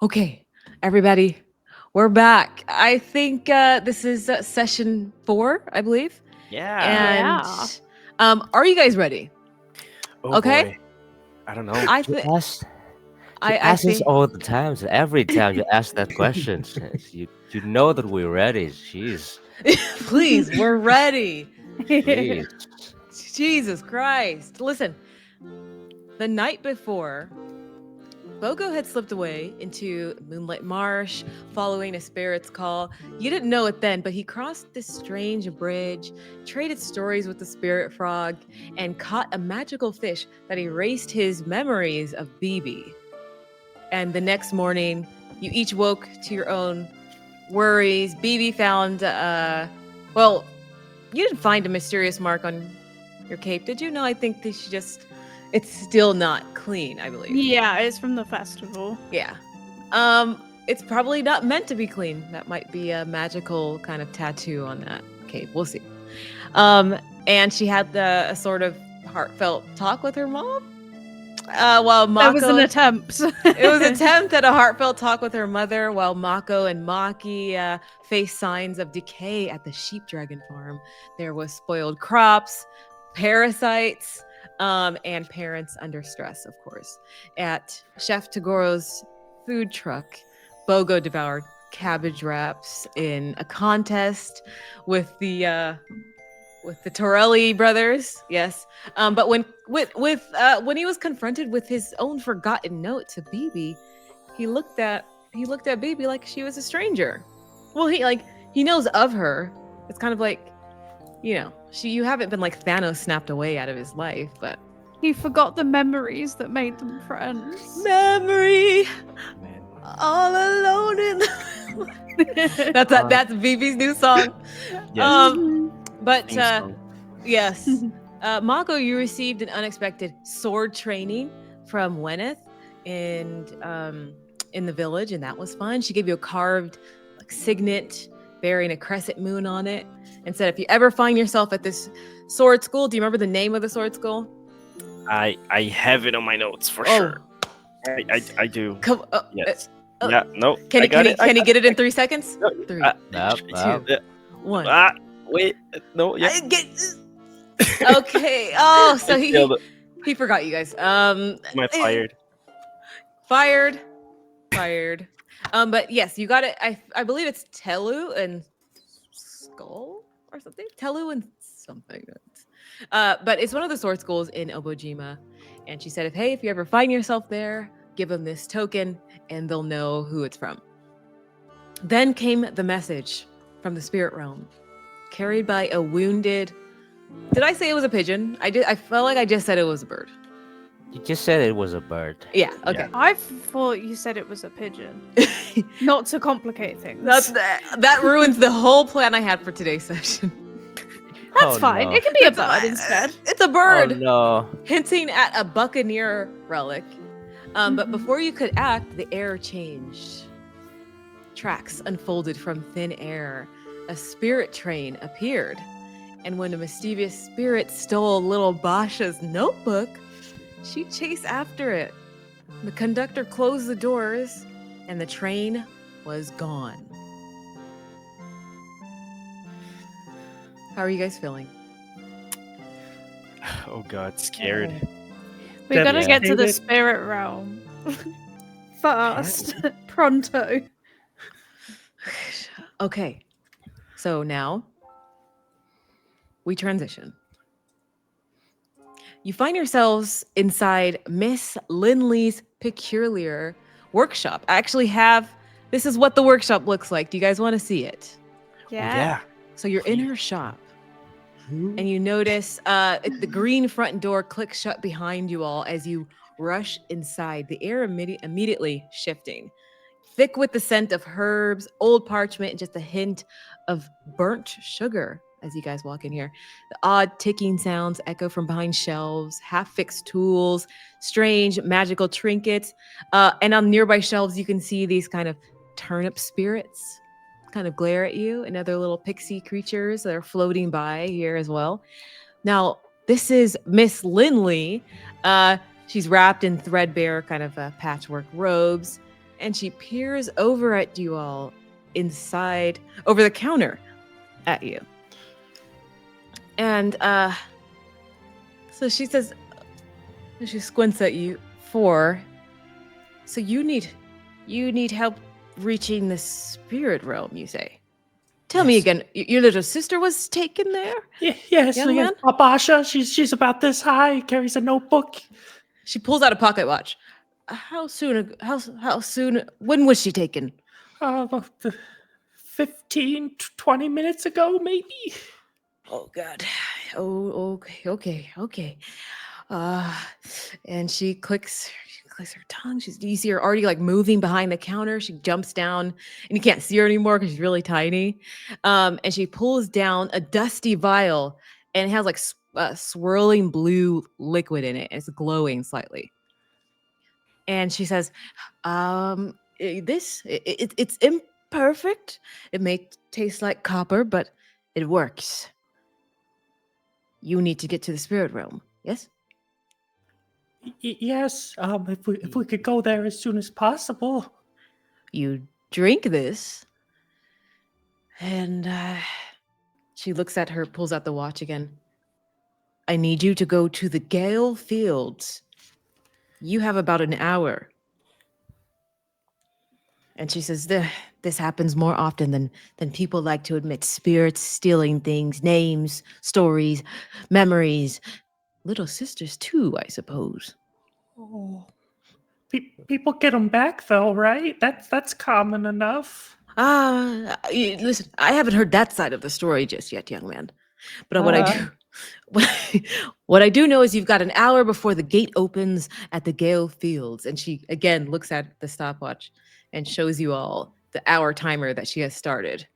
Okay, everybody, we're back. I think this is session 4, I believe. Yeah. And Yeah. are you guys ready? Oh Okay. boy. I don't know. I You think ask, you I ask us think all the time. So every time you ask that question, you know that we're ready. Jeez, please, we're ready. jeez. Jesus Christ. Listen, the night before, Bogo had slipped away into Moonlit Marsh, following a spirit's call. You didn't know it then, but he crossed this strange bridge, traded stories with the spirit frog, and caught a magical fish that erased his memories of Beebee. And the next morning, you each woke to your own worries. Beebee found, well, you didn't find a mysterious mark on your cape, did you? No, I think that it's still not clean, I believe. Yeah, it's from the festival. Yeah. It's probably not meant to be clean. That might be a magical kind of tattoo on that cape. We'll see. And she had a sort of heartfelt talk with her mom. While Mako, That was an attempt. it was an attempt at a heartfelt talk with her mother, while Mako and Maki faced signs of decay at the sheep dragon farm. There was spoiled crops, parasites, and parents under stress, of course. At Chef Tagoro's food truck, Bogo devoured cabbage wraps in a contest with the Torelli brothers. Yes. But when he was confronted with his own forgotten note to Beebee, he looked at Beebee like she was a stranger. Well, he knows of her. It's kind of like, you haven't been like Thanos snapped away out of his life, but He forgot the memories that made them friends. memory Man. all alone in the... that's Beebee's new song. Yes. But Theme song. yes. Mako, you received an unexpected sword training from Weneth in the village, and that was fun. She gave you a carved signet bearing a crescent moon on it, and said if you ever find yourself at this sword school, do you remember the name of the sword school? I have it on my notes for sure. I do. Come, Yes. Yeah. No. Can I got it. he get it in 3 seconds? No, 3, Nope, 2, 1. Wait. No. Yeah. Okay. Oh, so I failed it. he forgot you guys. Am I fired? Fired. But yes, you got it. I believe it's Telu and Skull or something. Telu and something. But it's one of the sword schools in Obojima. And she said, if you ever find yourself there, give them this token and they'll know who it's from. Then came the message from the spirit realm, carried by a wounded... Did I say it was a pigeon? I felt like I just said it was a bird. You just said it was a bird. Yeah, okay. I thought you said it was a pigeon. Not to complicate things. That ruins the whole plan I had for today's session. That's Oh, fine. no. It can be a bird instead. It's a bird, Oh no. hinting at a buccaneer relic. But before you could act, the air changed. Tracks unfolded from thin air. A spirit train appeared. And when a mischievous spirit stole little Basha's notebook, she chased after it. The conductor closed the doors, and the train was gone. How are you guys feeling? Oh God, scared. We gotta get to the Devastated. spirit realm. First. Pronto. Okay, so now we transition. You find yourselves inside Miss Lindley's peculiar workshop. I actually this is what the workshop looks like. Do you guys want to see it? Yeah. So you're in her shop and you notice the green front door clicks shut behind you all as you rush inside, the air immediately shifting. Thick with the scent of herbs, old parchment, and just a hint of burnt sugar as you guys walk in here. The odd ticking sounds echo from behind shelves, half-fixed tools, strange magical trinkets. And on nearby shelves, you can see these kind of turnip spirits kind of glare at you, and other little pixie creatures that are floating by here as well. Now, this is Miss Lindley. She's wrapped in threadbare kind of patchwork robes. and she peers over at you all inside, over the counter at you. And so she says, she squints at you. 4. So you need help reaching the spirit realm, you say? Tell me Yes. again, your little sister was taken there? Yes, Young man? Basha, she's about this high, carries a notebook. She pulls out a pocket watch. How soon? How soon? When was she taken? About 15, 20 minutes ago, maybe. Oh God. Oh, okay. Uh, and she clicks her tongue. You see her already like moving behind the counter. She jumps down, and you can't see her anymore because she's really tiny. And she pulls down a dusty vial, and it has like swirling blue liquid in it. It's glowing slightly. And she says, it's imperfect. It may taste like copper, but it works. You need to get to the spirit realm. Yes? Yes. If we could go there as soon as possible. You drink this. And she looks at her, pulls out the watch again. I need you to go to the Gale Fields. You have about an hour. And she says, this happens more often than people like to admit. Spirits stealing things, names, stories, memories. Little sisters too, I suppose. Oh. People get them back though, right? That's common enough. Listen, I haven't heard that side of the story just yet, young man. But what I do know is you've got an hour before the gate opens at the Gale Fields. And she again looks at the stopwatch and shows you all the hour timer that she has started.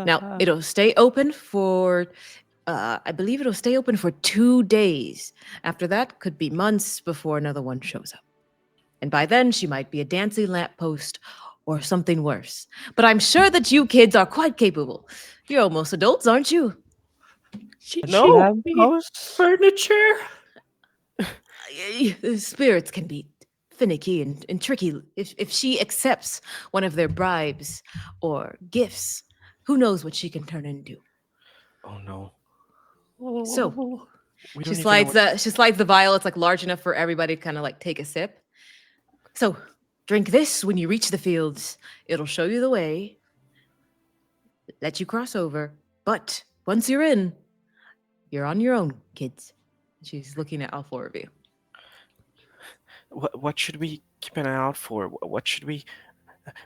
Now, it'll stay open for, I believe it'll stay open for 2 days. After that, could be months before another one shows up. And by then, she might be a dancing lamppost or something worse. But I'm sure that you kids are quite capable. You're almost adults, aren't you? Furniture. Spirits can be finicky and tricky. If she accepts one of their bribes or gifts, who knows what she can turn into. Oh no. So We she don't even know slides what- she slides the vial. It's like large enough for everybody to kind of like take a sip. So drink this when you reach the fields. It'll show you the way, let you cross over. But once you're in, you're on your own, kids. She's looking at all 4 of you. What should we keep an eye out for? What should we?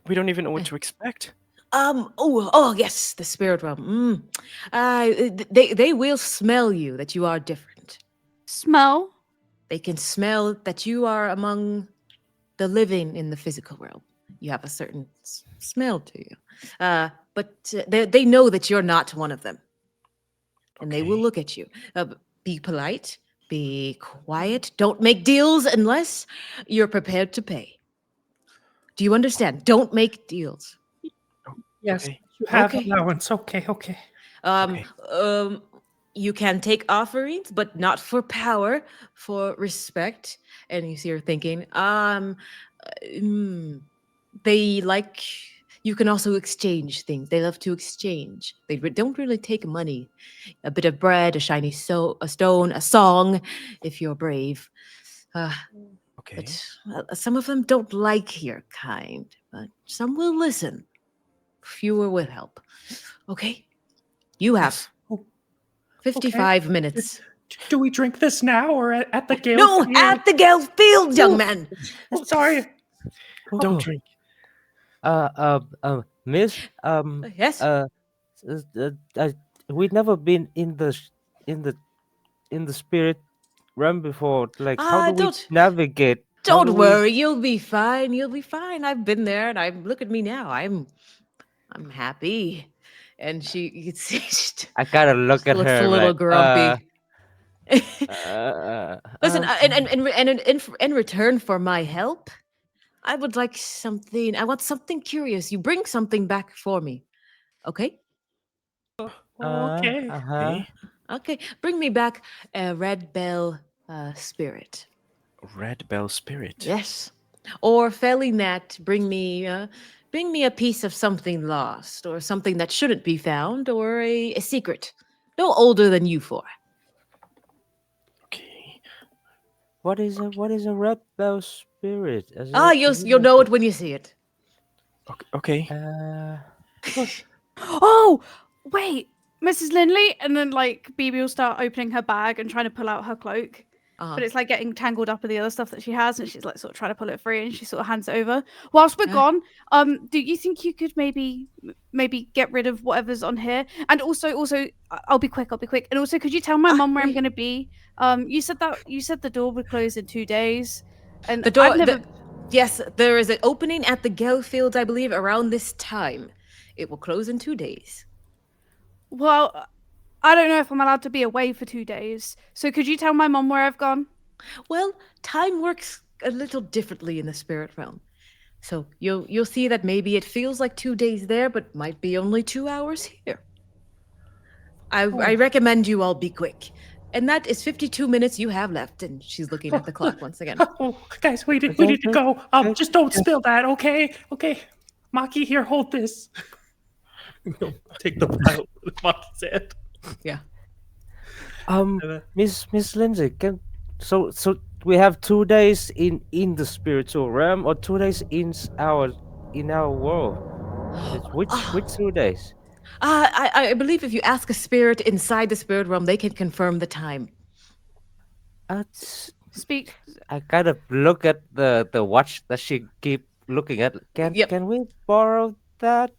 We don't even know what to expect. Oh yes, the spirit realm. They will smell you that you are different. Smell? They can smell that you are among the living in the physical realm. You have a certain smell to you. But they know that you're not one of them. And they will Okay. look at you. Be polite, be quiet. Don't make deals unless you're prepared to pay. Do you understand? Don't make deals. Yes, Okay. you have Okay. allowance. Okay. Okay. You can take offerings, but not for power, for respect. And you see her thinking, they like, you can also exchange things. They love to exchange. They don't really take money. A bit of bread, a shiny a stone, a song, if you're brave. Okay. But some of them don't like your kind, but some will listen. Fewer will help. Okay? You have Yes. Oh, 55 minutes. do we drink this now or at the Gale? No, Field? at the Gale Fields, young man. Oh, sorry. Don't drink. Miss, Yes? uh, we've never been in the spirit realm before. Like, how do we Don't navigate? How do we? worry. You'll be fine. You'll be fine. I've been there, and look at me now. I'm happy. And you can see she I gotta look at looks a her little like, grumpy. Listen, um, in return for my help, I would like something. I want something curious. You bring something back for me, okay? Okay. Okay. Okay, bring me back a red bell spirit. Red Bell Spirit. Yes, Or Felinet, bring me a piece of something lost, or something that shouldn't be found, or a secret. No older than you four. Okay. What is a red bell spirit? You'll know it when you see it. Okay. Oh, wait, Mrs. Lindley, and then like Beebee will start opening her bag and trying to pull out her cloak. But it's like getting tangled up with the other stuff that she has, and she's like sort of trying to pull it free, and she sort of hands it over. Whilst we're gone, do you think you could maybe get rid of whatever's on here? And also, I'll be quick. And also, could you tell my mum where I'm going to be? You said the door would close in 2 days, and The door. I've never. Yes, there is an opening at the Gale Fields, I believe, around this time. It will close in 2 days. Well, I don't know if I'm allowed to be away for 2 days. So could you tell my mum where I've gone? Well, time works a little differently in the spirit realm. So you'll see that maybe it feels like 2 days there, but might be only 2 hours here. I recommend you all be quick. And that is 52 minutes you have left. And she's looking at the clock once again. Oh, guys, we need to go. Just don't spill that, okay? Okay. Maki, here, hold this. Take the vial with Maki's hand. Yeah. Miss Lindsay, so we have 2 days in the spiritual realm, or 2 days in our world? Which 2 days? I believe if you ask a spirit inside the spirit realm, they can confirm the time. Speak. I kind of look at the watch that she keep looking at. Can we borrow that?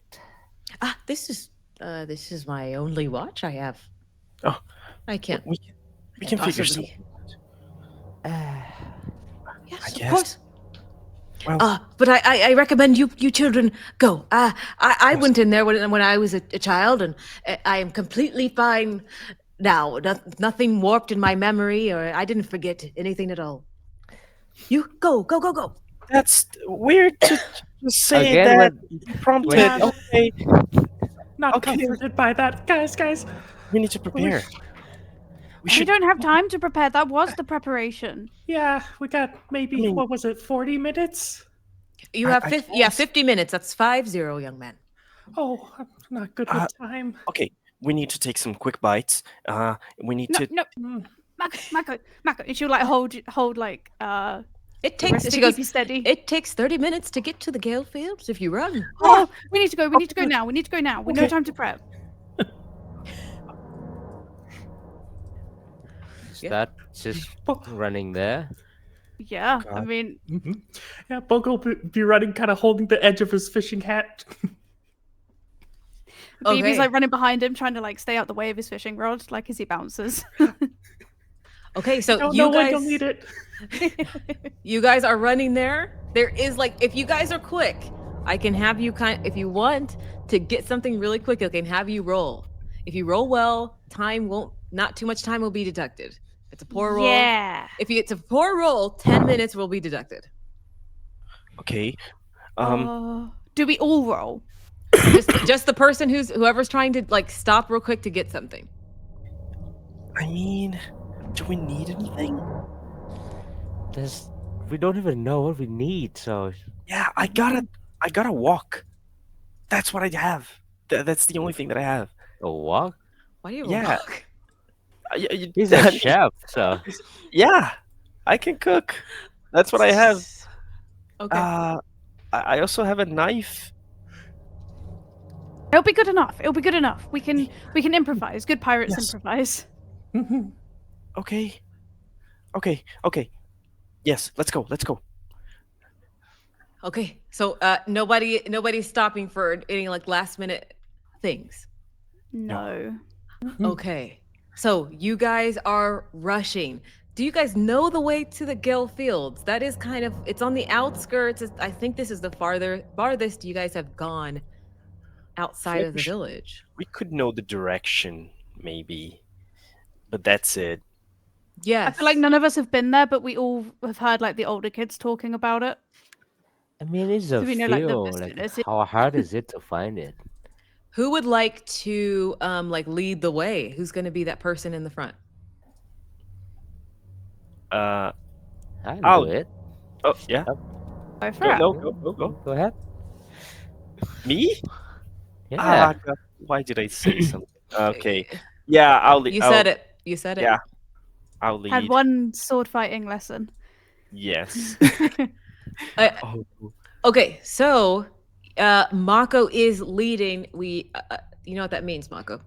This is my only watch I have. Oh, I can't. We can figure something. Yes, I of course. Well, But I recommend you children go. I went in there when I was a child, and I am completely fine now. Nothing warped in my memory, or I didn't forget anything at all. You go. that's weird to say Again, that. Prompted. Yeah. Okay. Not Okay. comforted by that. Guys. We need to prepare. We don't have time to prepare. That was the preparation. Yeah, we got maybe, what was it, 40 minutes? You have 50 minutes. That's 50, young man. Oh, I'm not good with time. Okay. We need to take some quick bites. We need to. No. Mako. And she'll like hold like It the takes. rest She to goes. keep you steady. It takes 30 minutes to get to the Gale Fields if you run. Oh, we need to go. We need to go now. We no Okay. time to prep. Is that just running there? Yeah, God. I mean, Yeah, Bogo will be running, kind of holding the edge of his fishing hat. Beebe's like running behind him, trying to like stay out the way of his fishing rod, like as he bounces. Okay, so No, you one guys. will need it. You guys are running there. There is like, if you guys are quick, I can have you if you want to get something really quick, I can have you roll. If you roll well, not too much time will be deducted. If it's a poor roll. Yeah. If it's a poor roll, 10 minutes will be deducted. Okay. Do we all roll? just the person whoever's trying to like stop real quick to get something. I mean, do we need anything? We don't even know what we need, so Yeah, I gotta walk. That's what I have. That's the only thing that I have. a walk. Why do you Yeah. walk? He's a chef, so Yeah, I can cook. That's what I have. Okay. I also have a knife. It'll be good enough. We can improvise. Good pirates Yes. improvise. Okay. Yes, let's go. Okay. So nobody's stopping for any like last minute things. No. Okay. So you guys are rushing. Do you guys know the way to the Gale Fields? That is it's on the outskirts. I think this is the farthest you guys have gone outside of the village. We could know the direction, maybe, but that's it. Yes. I feel like none of us have been there, but we all have heard like the older kids talking about it. I mean, it's a Do we know, like, the feel. vicinity? How hard is it to find it? Who would like to like lead the way? Who's going to be that person in the front? I'll I'll- do it. Oh yeah. Go for No, it. no, go. Go ahead. Me? Yeah. God, why did I say something? Okay. Yeah, I'll lead. You said it. You said it. Yeah, I'll lead. Had one sword fighting lesson. Yes. Uh, Oh, okay, so Mako is leading. You know what that means, Mako?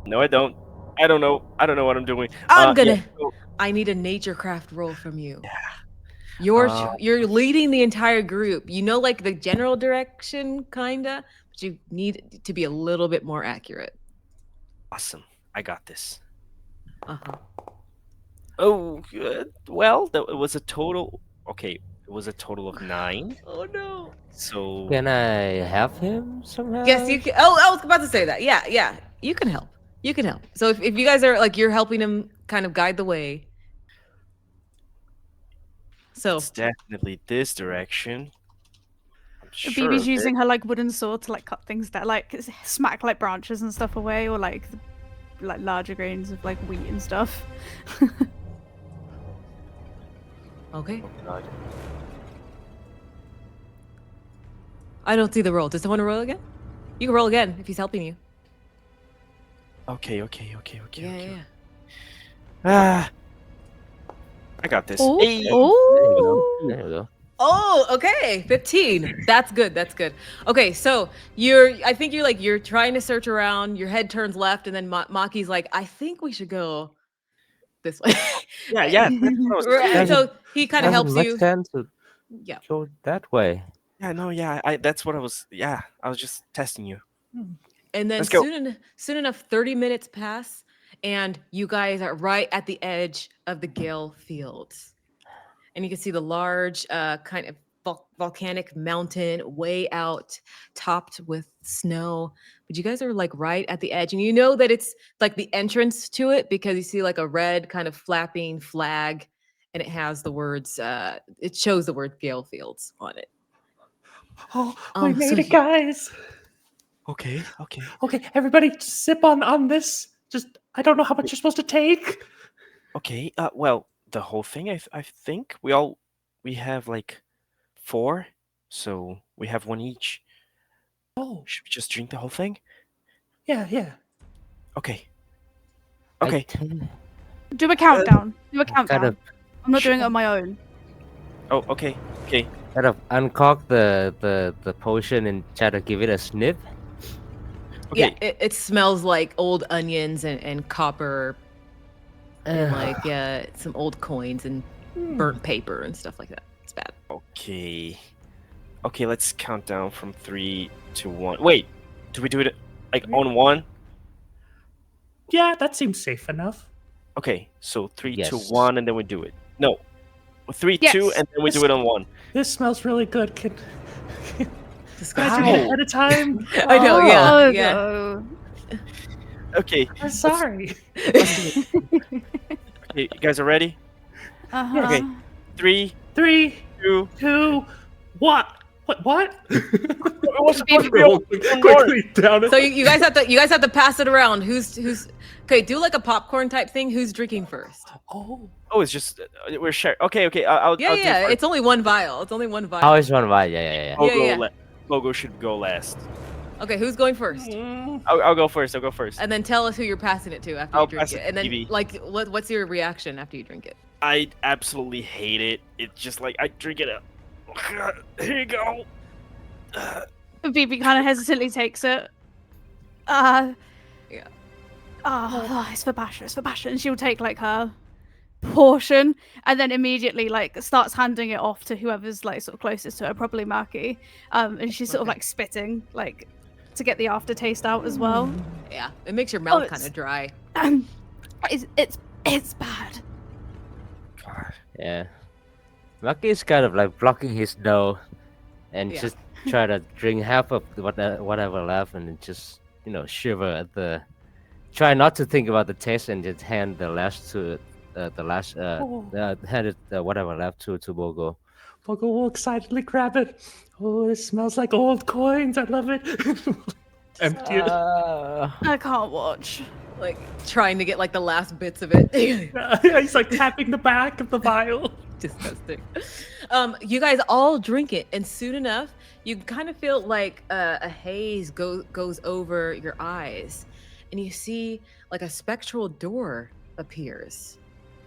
no, I don't. I don't know. I don't know what I'm doing. I'm gonna. Yeah, so- I need a naturecraft roll from you. Yeah. You're leading the entire group. You know, like the general direction, kinda, but you need to be a little bit more accurate. awesome. I got this. Uh-huh. Oh, good. Well, it was a total. Okay, it was a total of 9. Oh no. So Can I help him somehow? Yes, you can. Oh, I was about to say that. Yeah. You can help. You can help. So if you guys are like you're helping him kind of guide the way. So it's definitely this direction. I'm sure. Beebe's of it. using her like wooden sword to like cut things that like smack like branches and stuff away, or like larger grains of like wheat and stuff. okay. Oh God. I don't see the roll. Does someone roll again? You can roll again if he's helping you. Okay. Yeah. Ah, I got this. Oh, Hey. There you go. oh. There you go. Oh, okay. 15. That's good. Okay, so I think you're trying to search around, your head turns left, and then Maki's like, I think we should go this way. Yeah. That's what I was Right, thinking. so he kind of helps Doesn't you. make sense to Yeah. go that way. Yeah, no, yeah. That's what I was. Yeah, I was just testing you. And then Let's go. soon enough, 30 minutes pass, and you guys are right at the edge of the Gale Fields. And you can see the large kind of volcanic mountain way out, topped with snow. But you guys are like right at the edge, and you know that it's like the entrance to it because you see like a red kind of flapping flag, and it has the words. It shows the word Gale Fields on it. Oh, we so made it, guys. Okay. Okay, everybody, just sip on this. Just, I don't know how much you're supposed to take. Okay. Well, the whole thing. I think we have like 4, so we have 1 each. Oh, Should we just drink the whole thing? yeah. Okay. I Okay. can- Do a countdown. Do a countdown. Kind of, I'm not doing it on my own. Oh, okay. kind of uncork the potion and try to give it a sniff. Okay. Yeah, it smells like old onions and copper and like some old coins and burnt paper and stuff like that. It's bad. Okay. Let's count down from 3 to 1. Wait, do we do it like on 1? Yeah, that seems safe enough. Okay, so 3 to Yes. 1, and then we do it. No, 3, Yes. 2, and then we do it on 1. This smells really good. Can I Disgusting. drink it ahead of time? I know, yeah, Oh, yeah. no. Okay, I'm sorry. okay, you guys are ready? Uh-huh. Okay. 3, 3, 2. 2, what? What? It was supposed to be on one more. Quickly down it. So you guys have to pass it around. Who's okay? Do like a popcorn type thing. Who's drinking first? Oh, Oh, it's just we're sharing. Okay. I'll Yeah, I'll do first. It's only one vial. It's only one vial. Always one by. Yeah. I'll yeah, go yeah. Logo should go last. Okay, who's going first? I'll go first. And then tell us who you're passing it to after I'll you drink pass it. it And to then Evie. like what's your reaction after you drink it? I absolutely hate it. It's just like I drink it. Here you go. Beebee kind of hesitantly takes it. Yeah. It's for Basha. And she'll take like her portion and then immediately like starts handing it off to whoever's like sort of closest to her, probably Maki. And she's sort of Okay. like spitting like to get the aftertaste out as well. Yeah, it makes your mouth it's- kind of dry. It's bad. God. Yeah. Maki is kind of like blocking his nose and Yeah. just try to drink half of whatever left and then just shiver at the. Try not to think about the taste and just hand the last to hand it whatever left to Bogo. Bogo will excitedly grab it. Oh, it smells like old coins. I love it. Empty it. I can't watch. Like trying to get like the last bits of it. He's like tapping the back of the vial. Disgusting. You guys all drink it, and soon enough, you kind of feel like a haze goes over your eyes, and you see like a spectral door appears,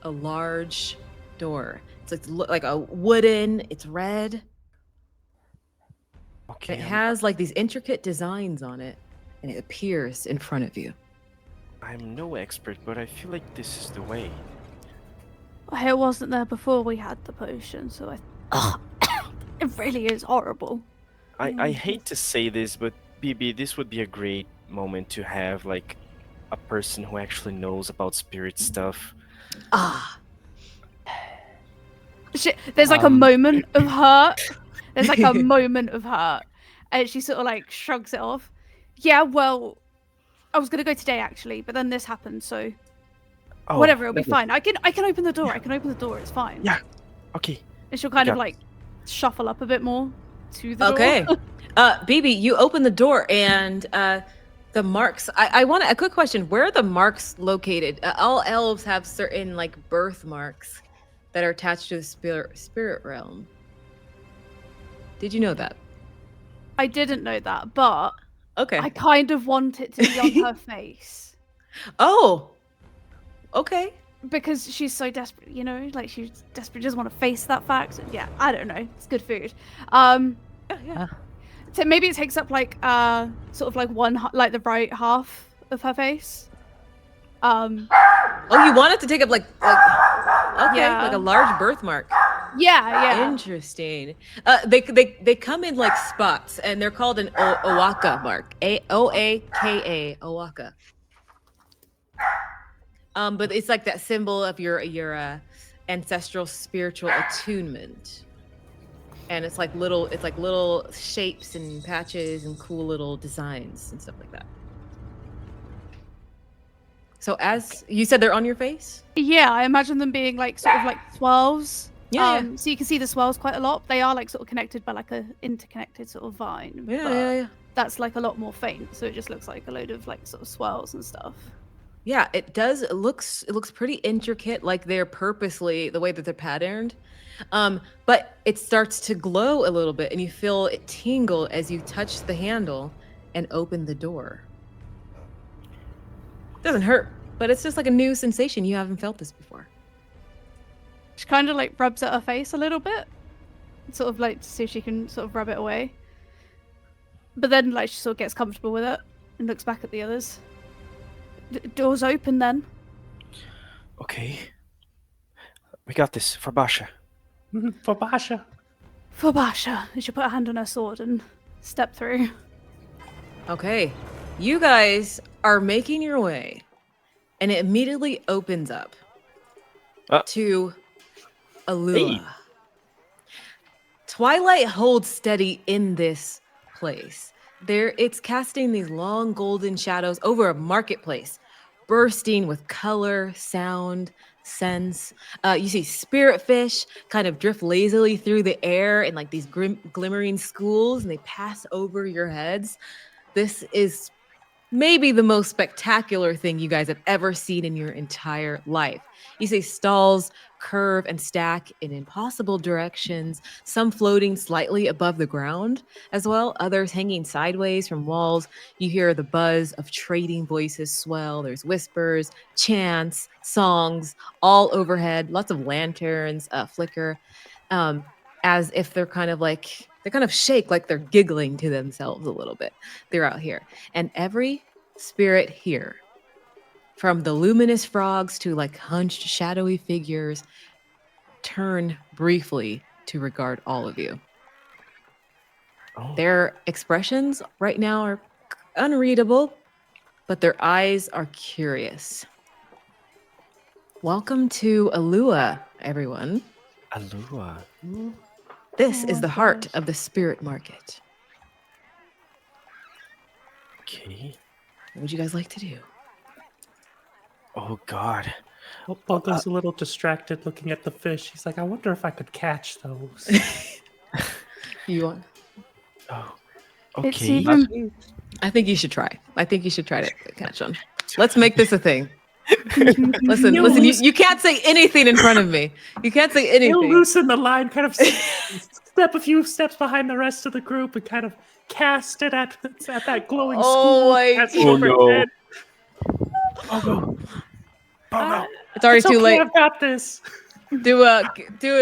a large door. It's like a wooden. It's red. Okay. It has like these intricate designs on it, and it appears in front of you. I'm no expert, but I feel like this is the way. It wasn't there before we had the potion, so it really is horrible. I hate to say this, but Beebee, this would be a great moment to have like a person who actually knows about spirit stuff. There's like a moment of hurt. There's like a moment of hurt, and she sort of like shrugs it off. Yeah, well, I was gonna go today actually, but then this happened, so whatever, it'll be fine. I can open the door. Yeah. I can open the door. It's fine. Yeah. Okay. And she'll kind of like shuffle up a bit more to the door. Okay. Beebee, you open the door, and the marks. I want a quick question. Where are the marks located? All elves have certain like birthmarks that are attached to the spirit realm. Did you know that? I didn't know that, but okay. I kind of want it to be on her face. Oh. Okay. Because she's so desperate, you know, like she's desperate, doesn't want to face that fact. Yeah, I don't know. It's good food. Yeah. So maybe it takes up like sort of like like the right half of her face. Oh, you want it to take up like like a large birthmark. Yeah. Interesting. They come in like spots, and they're called an Owaka mark. Oaka, Owaka. But it's like that symbol of your ancestral spiritual attunement. And it's like little shapes and patches and cool little designs and stuff like that. So as you said, they're on your face? Yeah, I imagine them being like sort of like swirls. Yeah. So you can see the swirls quite a lot. They are like sort of connected by like a interconnected sort of vine. Yeah. That's like a lot more faint, so it just looks like a load of like sort of swirls and stuff. Yeah, it does. It looks pretty intricate, like they're purposely the way that they're patterned. But it starts to glow a little bit, and you feel it tingle as you touch the handle and open the door. Doesn't hurt, but it's just like a new sensation. You haven't felt this before. She kind of like rubs at her face a little bit, sort of like to see if she can sort of rub it away. But then like she sort of gets comfortable with it and looks back at the others. Door's open then. Okay. We got this for Basha. For Basha. For Basha. And she'll put her hand on her sword and step through. Okay. You guys are making your way, and it immediately opens up to Uluwa. Hey. Twilight holds steady in this place. It's casting these long golden shadows over a marketplace, bursting with color, sound, sense. You see spirit fish kind of drift lazily through the air in like these glimmering schools, and they pass over your heads. This is maybe the most spectacular thing you guys have ever seen in your entire life. You see stalls curve and stack in impossible directions, some floating slightly above the ground as well, others hanging sideways from walls. You hear the buzz of trading voices swell. There's whispers, chants, songs all overhead, lots of lanterns flicker, as if they kind of shake like they're giggling to themselves a little bit. They're out here. And every spirit here, from the luminous frogs to like hunched shadowy figures, turn briefly to regard all of you. Oh. Their expressions right now are unreadable, but their eyes are curious. Welcome to Uluwa, everyone. Uluwa. This is the heart of the spirit market. Okay. What would you guys like to do? Oh God. Bugle's a little distracted looking at the fish. He's like, I wonder if I could catch those. You want? Oh. It's Okay. even... I think you should try. I think you should try to catch one. Let's make this a thing. Listen, you can't say anything in front of me. You can't say He'll anything. loosen the line, kind of step a few steps behind the rest of the group, and kind of cast it at that glowing Oh school. my Cast it over no. its head. Bogo. Bogo. It's already It's too okay, late. I've got this. Do a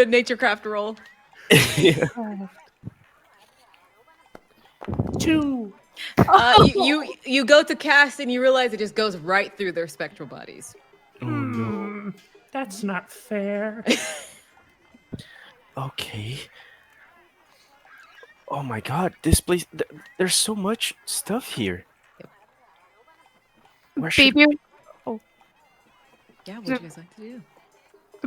naturecraft roll. Yeah. 2. You go to cast and you realize it just goes right through their spectral bodies. Oh no. That's not fair. Okay. Oh my god, this place, there's so much stuff here. Where should Beebee, Yeah, what do you guys like to do?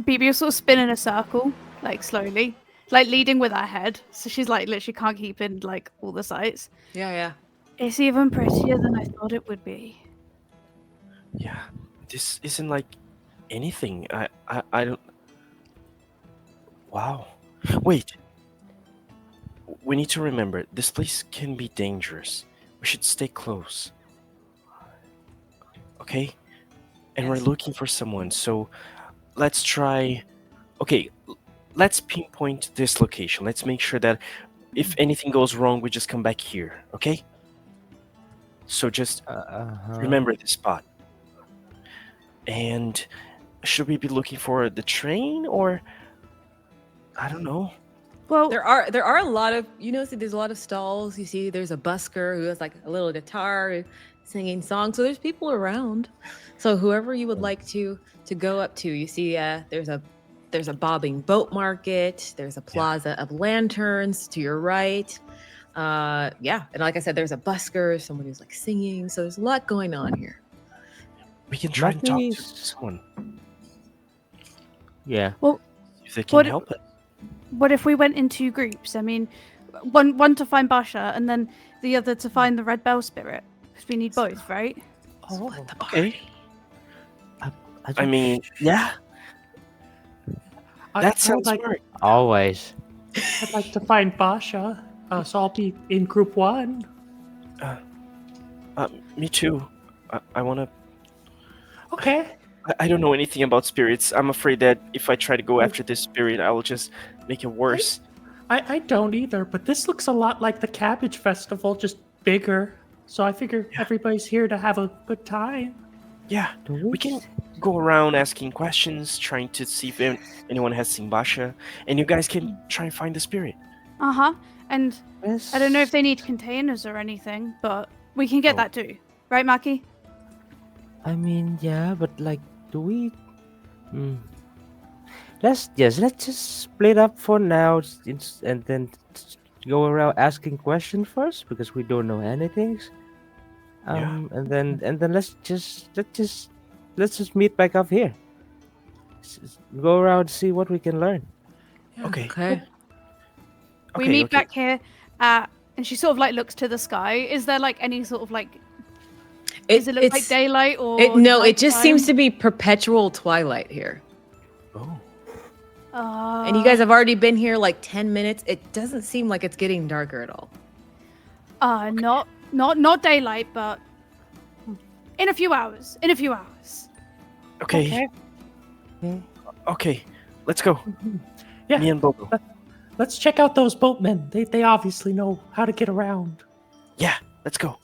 Beebee will sort of spin in a circle, like slowly, like leading with her head. So she's like literally can't keep in like all the sights. Yeah. It's even prettier than I thought it would be. Yeah, this isn't like anything. I don't. Wow. Wait. We need to remember, this place can be dangerous. We should stay close. Okay? And we're Yes. looking for someone, so let's try. Okay, let's pinpoint this location. Let's make sure that if anything goes wrong, we just come back here, okay? So just remember this spot. And should we be looking for the train, or I don't know. Well, There are a lot of, there's a lot of stalls. You see there's a busker who has like a little guitar singing songs. So there's people around. So whoever you would like to go up to, you see there's a bobbing boat market, there's a plaza of lanterns to your right. And like I said, there's a busker, someone who's like singing. So there's a lot going on here. We can try and talk to Maki's- someone Yeah. if they can What- help us. what if we went in 2 groups? I mean, one to find Basha, and then the other to find the Red Bell Spirit, because we need both, right? Oh, Okay. I don't- mean, yeah, that sounds like, smart. always. I'd like to find Basha, so I'll be in group 1. Me too. I want to. Okay. I don't know anything about spirits. I'm afraid that if I try to go after this spirit, I will just make it worse. I don't either, but this looks a lot like the Cabbage Festival, just bigger. So I figure everybody's here to have a good time. Yeah, Do we can go around asking questions, trying to see if anyone has seen Basha, and you guys can try and find the spirit. And Yes. I don't know if they need containers or anything, but we can get Oh. that too, right, Maki? I mean, yeah, but like, do we? Let's just split up for now, and then go around asking questions first because we don't know anything. Yeah. And then let's just meet back up here. Go around and see what we can learn. Okay. Okay. We meet back here, and she sort of like looks to the sky. Is there like any sort of like? Does it look like daylight or? No, it just seems to nighttime? be perpetual twilight here. Oh. And you guys have already been here like 10 minutes. It doesn't seem like it's getting darker at all. Not daylight, but in a few hours. Okay. Okay. Let's go. Yeah. Me and Bobo. Let's check out those boatmen. They obviously know how to get around. Yeah. Let's go.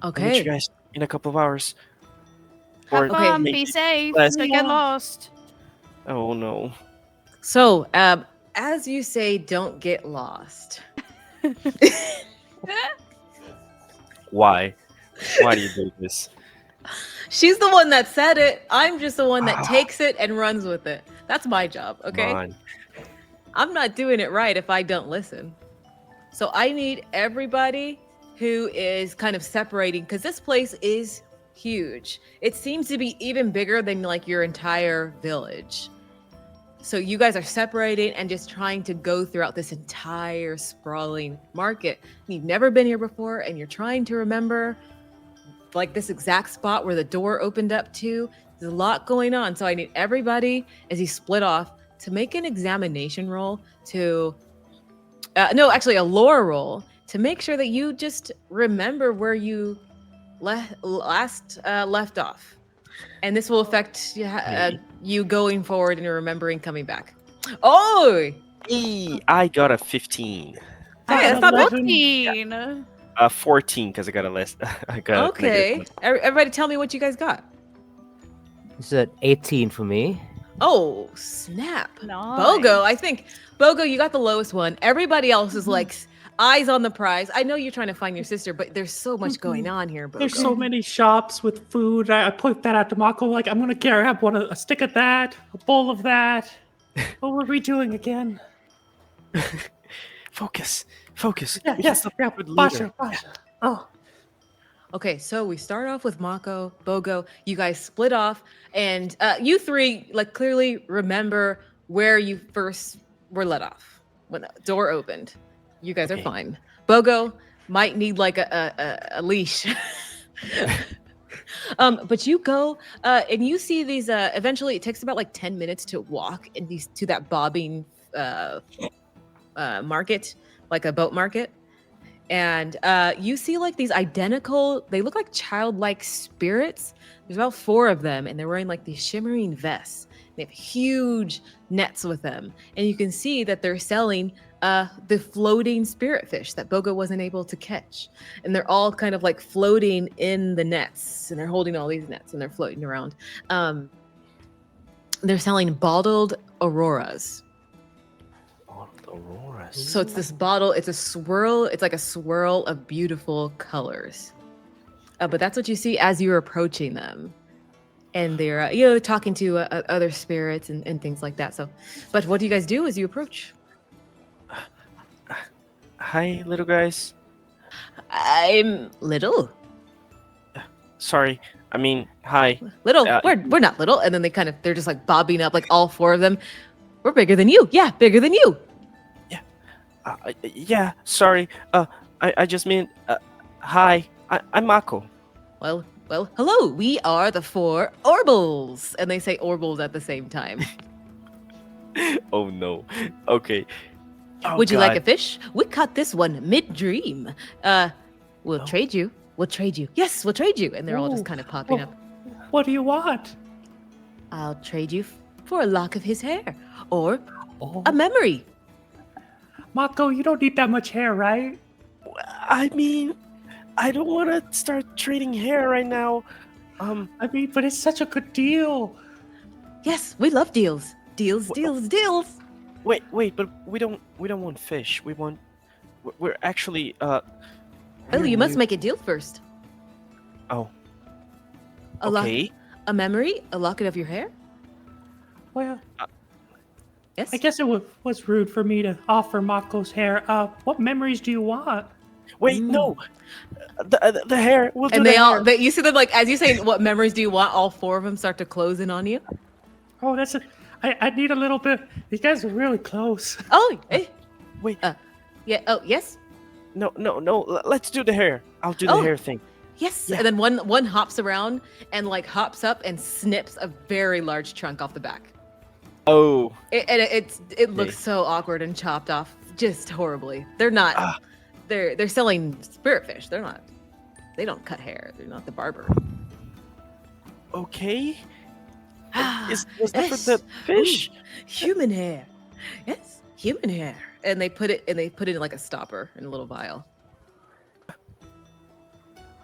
I'll meet you Okay. guys in a couple of hours. Have fun, maybe be safe, less. don't get lost. Oh no. So, as you say, don't get lost. Why? Why do you do this? She's the one that said it. I'm just the one that takes it and runs with it. That's my job, okay? Come on. I'm not doing it right if I don't listen. So I need everybody who is kind of separating, because this place is huge. It seems to be even bigger than like your entire village. So you guys are separating and just trying to go throughout this entire sprawling market. You've never been here before and you're trying to remember like this exact spot where the door opened up to. There's a lot going on. So I need everybody, as you split off, to make an examination roll to a lore roll to make sure that you just remember where you last left off. And this will affect Me. you going forward and remembering coming back. Oh! I got a 15. Hey, that's not bad. 14. 14 because I got a less. I got a negative Okay. one. Everybody tell me what you guys got. It's at 18 for me. Oh, snap. Nice. Bogo, I think. Bogo, you got the lowest one. Everybody else is like eyes on the prize. I know you're trying to find your sister, but there's so much going on here, Bogo. There's so many shops with food. I put that out to Mako. Like, I'm gonna grab a stick of that, a bowl of that. What were we doing again? Focus. Yeah, We can yes, stop yeah, with leader. Basha. Oh, Okay, so we start off with Mako, Bogo. You guys split off, and you three like clearly remember where you first were let off when the door opened. You guys are Okay. fine. Bogo might need like a leash. But you go and you see these. Eventually, it takes about like 10 minutes to walk in these to that bobbing market, like a boat market. And you see like these identical, they look like childlike spirits. There's about 4 of them, and they're wearing like these shimmering vests. They have huge nets with them, and you can see that they're selling the floating spirit fish that Bogo wasn't able to catch. And they're all kind of like floating in the nets, and they're holding all these nets and they're floating around. They're selling bottled auroras. Auroras. So it's this bottle, it's like a swirl of beautiful colors. But that's what you see as you're approaching them. And they're, talking to other spirits and things like that. So, but what do you guys do as you approach? Hi, little guys. I'm little. Sorry. I mean, hi. Little. We're not little. And then they're just like bobbing up, like all 4 of them. We're bigger than you. Yeah, bigger than you. Yeah, sorry. I just mean, hi. I'm Mako. Well, hello. We are the 4 Orbles. And they say Orbles at the same time. Oh no. Okay. Oh, Would you like a God. fish? We caught this one mid-dream. We'll trade you. We'll trade you. Yes, we'll trade you. And they're all just Ooh. kind of popping up. What do you want? I'll trade you for a lock of his hair or Oh, a memory. Mako, you don't need that much hair, right? I mean, I don't want to start trading hair right now. I mean, but it's such a good deal. Yes, we love deals. Deals. Wait, but we don't want fish. We're actually Well, we're you must new- make a deal first. Oh, A lock, okay. a memory, a locket of your hair. Well, Yes. I guess it was rude for me to offer Mako's hair. What memories do you want? Wait, no. The hair. We'll do And the they hair. all, you see them like as you say, what memories do you want? All 4 of them start to close in on you. Oh, I need a little bit. You guys are really close. Oh, hey. Wait. Yeah. Oh, yes. No. Let's do the hair. I'll do the Oh. hair thing. Yes. Yeah. And then one hops around and like hops up and snips a very large chunk off the back. Oh. It looks so awkward and chopped off just horribly. They're not. Ah. They're selling spirit fish. They're not. They don't cut hair. They're not the barber. Okay. Was that for Yes. the fish? Ooh, human hair. Yes, human hair. And they put it in like a stopper in a little vial.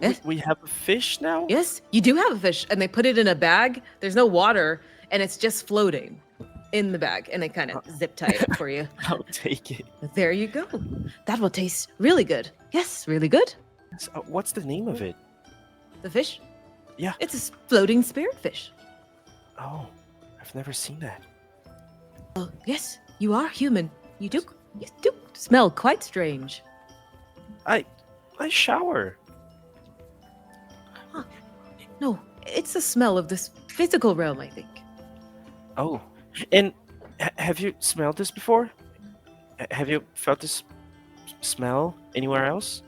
Yes. We have a fish now? Yes, you do have a fish, and they put it in a bag. There's no water, and it's just floating in the bag, and they kind of zip tie it for you. I'll take it. There you go. That will taste really good. Yes, really good. So, what's the name of it? The fish? Yeah. It's a floating spirit fish. Oh, I've never seen that. Oh, yes, you are human. You do smell quite strange. I shower. No, it's the smell of this physical realm, I think. Oh, and have you smelled this before? Have you felt this smell anywhere else?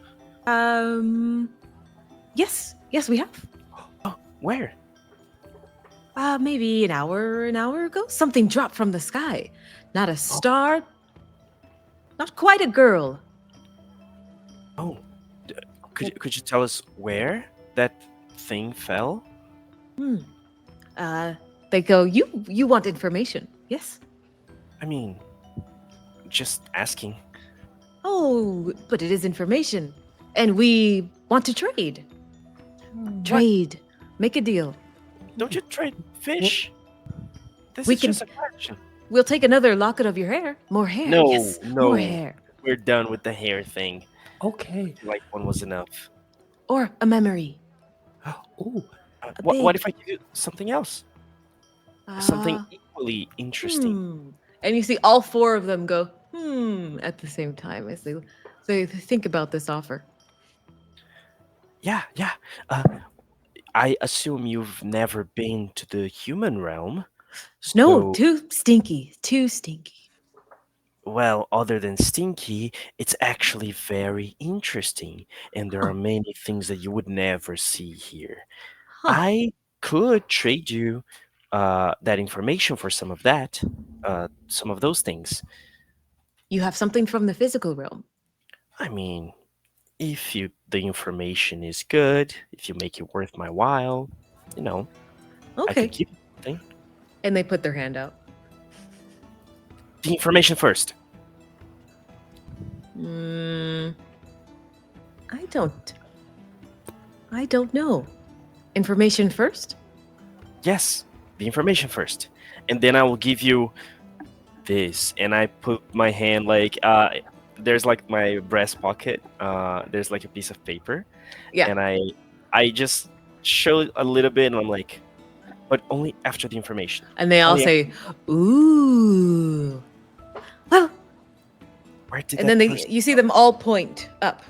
Yes, we have. Oh, where? Maybe an hour ago. Something dropped from the sky. Not a star. Not quite a girl. Oh, could you tell us where that thing fell? They go, you want information, yes? I mean, just asking. Oh, but it is information. And we want to trade. Trade. Make a deal. Don't you trade fish? This We is can- just a question. We'll take another locket of your hair. More hair. No, yes. no. More hair. We're done with the hair thing. Okay. Like one was enough. Or a memory. Ooh. What if I give you something else? Something Ah, equally interesting. And you see all four of them go, at the same time as they think about this offer. Yeah. I assume you've never been to the human realm. No, So, too stinky. Too stinky. well, other than stinky, it's actually very interesting, and there are many things that you would never see here. Huh. I could trade you that information for some of that, some of those things. You have something from the physical realm. I mean, if the information is good, if you make it worth my while, I Okay. could give you something. And they put their hand out. The information first. I don't know. Information first? Yes, the information first, and then I will give you this. And I put my hand like there's like my breast pocket. There's like a piece of paper. Yeah. And I just show a little bit, and I'm like, but only after the information. And they all Oh, yeah. say, ooh. Well, Where did and that then person- you see them all point up.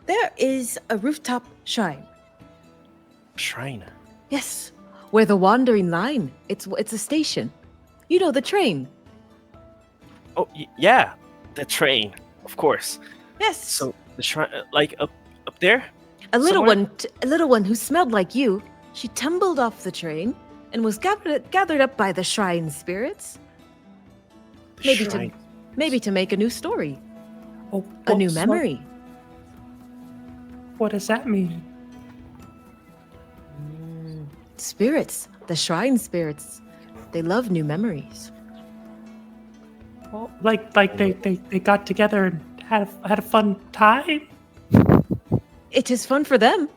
There is a rooftop shrine. shrine? Yes, where the wandering line. It's a station. You know, the train. Oh yeah, the train, of course. Yes. So the shrine, like up there. a little somewhere? a little one who smelled like you. She tumbled off the train and was gathered up by the shrine spirits. The Maybe shrine. maybe to make a new story, Oh, a new so memory. What does that mean? Spirits, the shrine spirits, they love new memories. Well, like they got together and had a fun time. It is fun for them.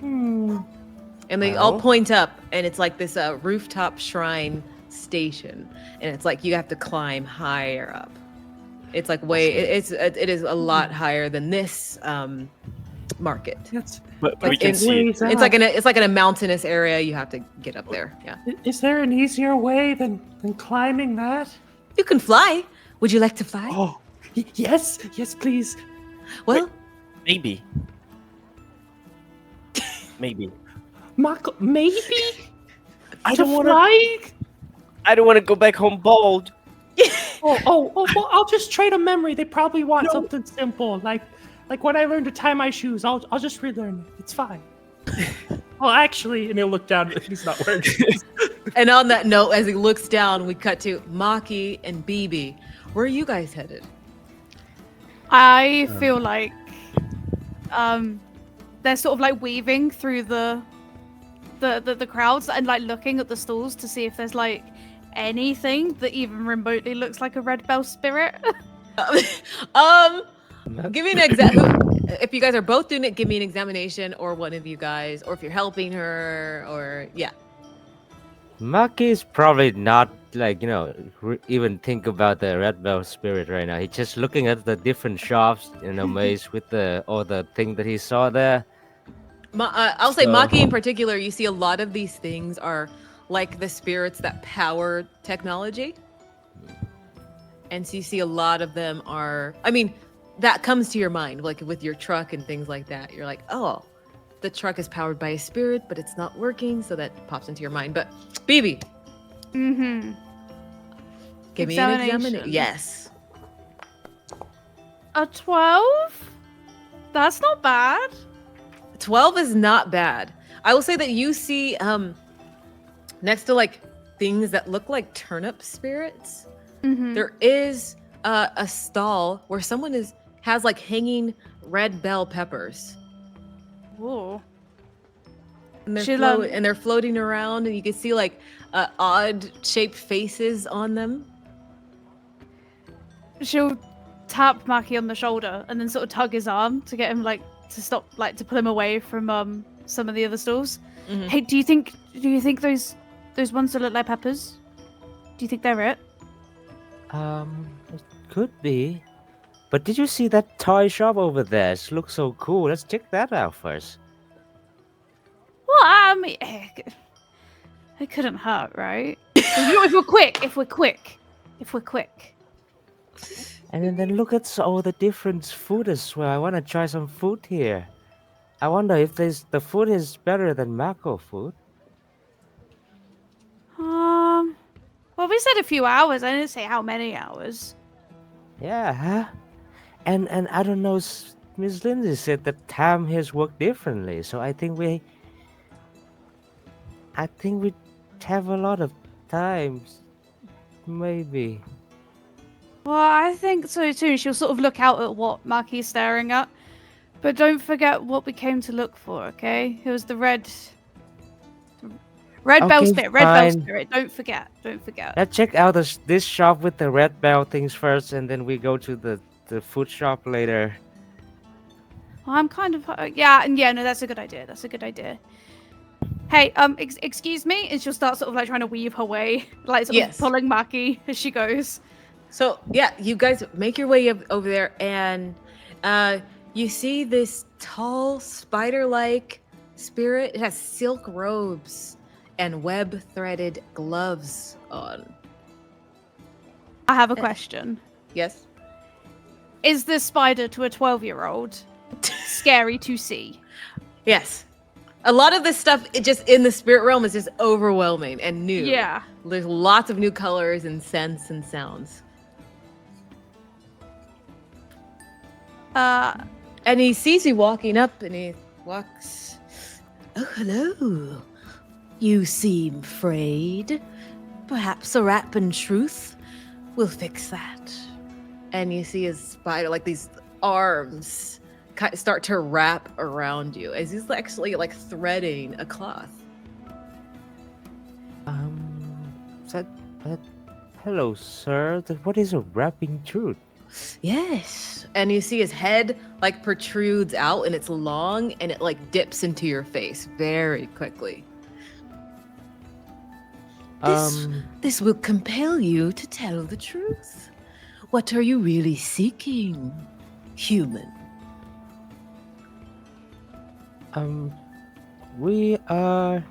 And they all Well. point up, and it's like this rooftop shrine station, and it's like you have to climb higher up. It's like it is a lot higher than this market. That's, But Like we can in- see it. ways It's out. like in a mountainous area. You have to get up there. Yeah, Is there an easier way than climbing that? you can fly. Would you like to fly? Oh, Yes, please. Well, maybe. Maybe. Mako, maybe I to don't want to. fly. I don't want to go back home bald. Oh, well, I'll just trade a memory. They probably want something simple, like when I learned to tie my shoes. I'll just relearn it. It's fine. Well, actually, and he'll look down. He's not wearing shoes. and on that note, as he looks down, we cut to Maki and Beebee. Where are you guys headed? I feel like they're sort of like weaving through the crowds and like looking at the stalls to see if there's like anything that even remotely looks like a red bell spirit. Give me an exam. If you guys are both doing it, give me an examination, or one of you guys, or if you're helping her, or yeah. Maki is probably not like even think about the red bell spirit right now. He's just looking at the different shops in a maze with all the thing that he saw there. I'll say So- Maki in particular. You see a lot of these things are like the spirits that power technology, and so you see a lot of them are. I mean, that comes to your mind, like with your truck and things like that. You're like, oh, the truck is powered by a spirit, but it's not working, so that pops into your mind. But Beebee, Mm-hmm. give me an examination. Examination. Yes. A 12? That's not bad. 12 is not bad. I will say that you see next to like things that look like turnip spirits, Mm-hmm. there is a stall where someone has like hanging red bell peppers. Ooh. And they're, She'll, and they're floating around, and you can see like odd shaped faces on them. She'll tap Maki on the shoulder and then sort of tug his arm to get him like to stop, like to pull him away from some of the other stalls. Mhm. Hey, do you think those ones that look like peppers? Do you think they're it? It could be. But did you see that toy shop over there? It looks so cool. Let's check that out first. Well, I mean, it couldn't hurt, right? if we're quick. And then look at all the different food as well. I want to try some food here. I wonder if the food is better than Mako food. Well, we said a few hours. I didn't say how many hours. Yeah, huh? And I don't know. Miss Lindley said that time has worked differently, so I think we have a lot of times, maybe. Well, I think so too. She'll sort of look out at what Maki's staring at. But don't forget what we came to look for, okay? It was the red bell Okay, spirit. Red bell fine. spirit. Don't forget. Let's check out this shop with the red bell things first, and then we go to the food shop later. I'm kind of no, that's a good idea. Hey, excuse me, and she'll start sort of like trying to weave her way, like sort of pulling Maki as she goes. So yeah, you guys make your way over there, and you see this tall spider-like spirit. It has silk robes and web-threaded gloves on. I have a question. Yes. Is this spider to a 12-year-old scary to see? Yes. A lot of this stuff, it just in the spirit realm, is just overwhelming and new. Yeah. There's lots of new colors and scents and sounds. And he sees you walking up, and he walks. Oh, hello. You seem frayed. Perhaps a rap and truth will fix that. And you see his spider, like these arms, start to wrap around you as he's actually like threading a cloth. Hello, sir. What is a wrapping truth? Yes. And you see his head like protrudes out, and it's long, and it like dips into your face very quickly. This will compel you to tell the truth. What are you really seeking, human? We are.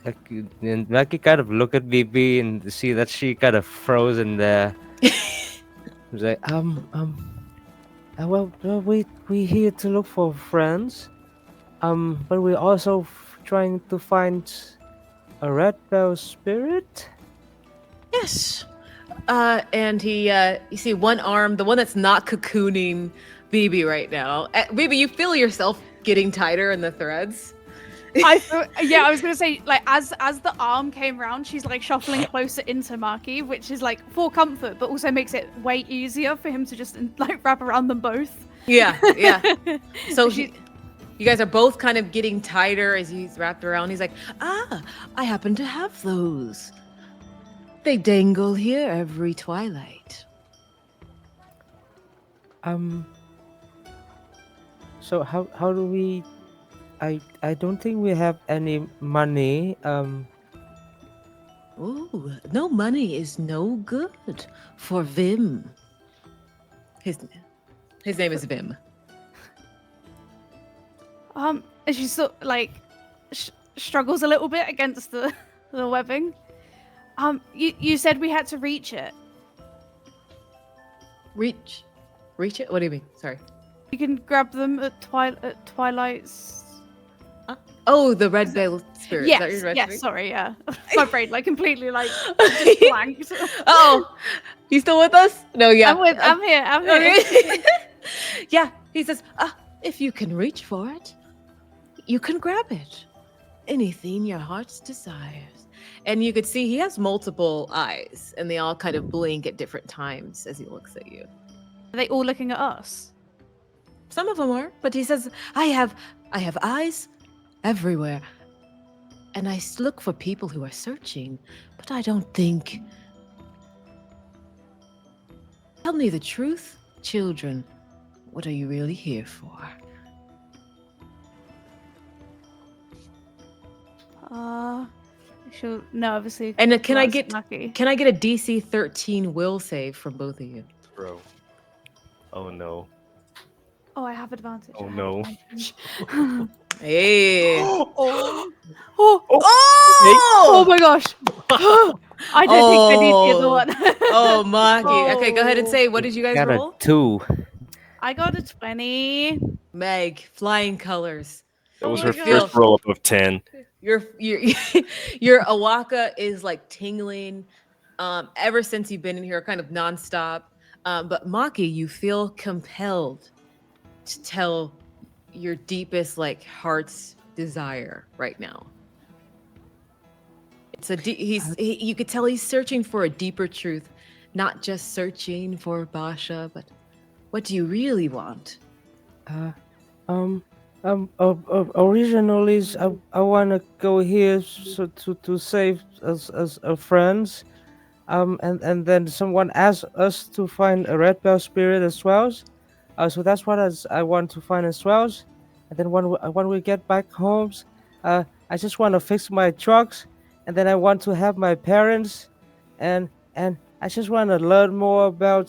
And Maki kind of look at Beebee and see that she kind of frozen there. He's like, well, we here to look for friends. But we're also trying to find a red bell spirit. Yes. And he, you see one arm, the one that's not cocooning Beebee right now. Beebee, you feel yourself getting tighter in the threads. I was gonna say, like, as the arm came round, she's like shuffling closer into Maki, which is like for comfort, but also makes it way easier for him to just like wrap around them both. Yeah. So you guys are both kind of getting tighter as he's wrapped around. He's like, I happen to have those. They dangle here every twilight. So how do we? I don't think we have any money. Ooh, no money is no good for Vymm. His name is Vymm. And she sort of like struggles a little bit against the webbing. You said we had to reach it. Reach it? What do you mean? Sorry. You can grab them at twilight's. Oh, the red veil spirit. Yes, Is that your red spirit? sorry, yeah. My brain like completely like just blanked. Oh, you still with us? No, yeah. I'm here. Okay. Yeah, he says, if you can reach for it, you can grab it. Anything your heart's desires. And you could see he has multiple eyes, and they all kind of blink at different times as he looks at you. Are they all looking at us? Some of them are, but he says, I have eyes everywhere. And I look for people who are searching, but I don't think. Tell me the truth, children. What are you really here for? She'll nervously. And can I glance at get Maki. can I get a DC 13 will save from both of you? Bro. Oh no. Oh, I have advantage. Oh I have no. advantage. Hey. Oh. oh, Oh! oh my gosh! I don't think I need the other one. Oh, Maki. Okay, go ahead and say, what did you guys Got roll? a 2. I got a 20. Meg, flying colors. That was Oh her my first gosh. roll up of 10. Your your Awaka is like tingling ever since you've been in here, kind of nonstop. But Maki, you feel compelled to tell your deepest like heart's desire right now. It's you could tell he's searching for a deeper truth, not just searching for Basha, but what do you really want? Originally, I wanna go here so to save us as friends. And then someone asked us to find a red bell spirit as well. So that's what I want to find as well. And then when we get back home, I just want to fix my trucks, and then I want to have my parents, and I just want to learn more about,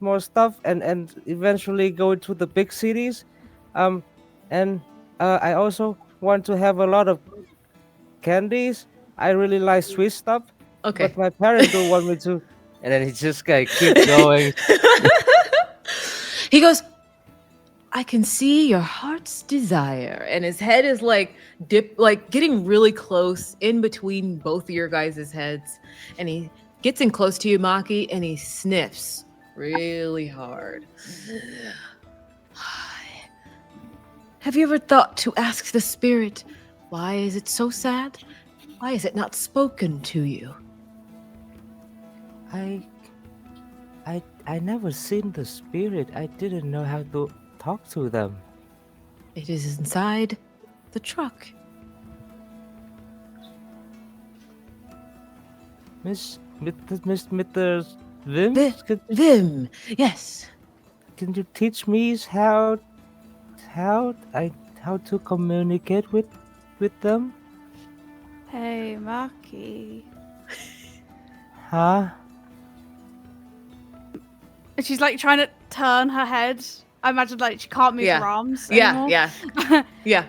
more stuff, and eventually go to the big cities. Um, and I also want to have a lot of candies. I really like sweet stuff, Okay. but my parents don't want me to. And then he just keep going. He goes, I can see your heart's desire. And his head is like getting really close in between both of your guys' heads. And he gets in close to you, Maki, and he sniffs really hard. Have you ever thought to ask the spirit, why is it so sad? Why is it not spoken to you? I never seen the spirit. I didn't know how to talk to them. It is inside the truck. Mr. Vymm? Vymm, yes. Can you teach me how to communicate with them? Hey, Maki. Huh? And she's like trying to turn her head. I imagine like she can't move her arms anymore. Yeah.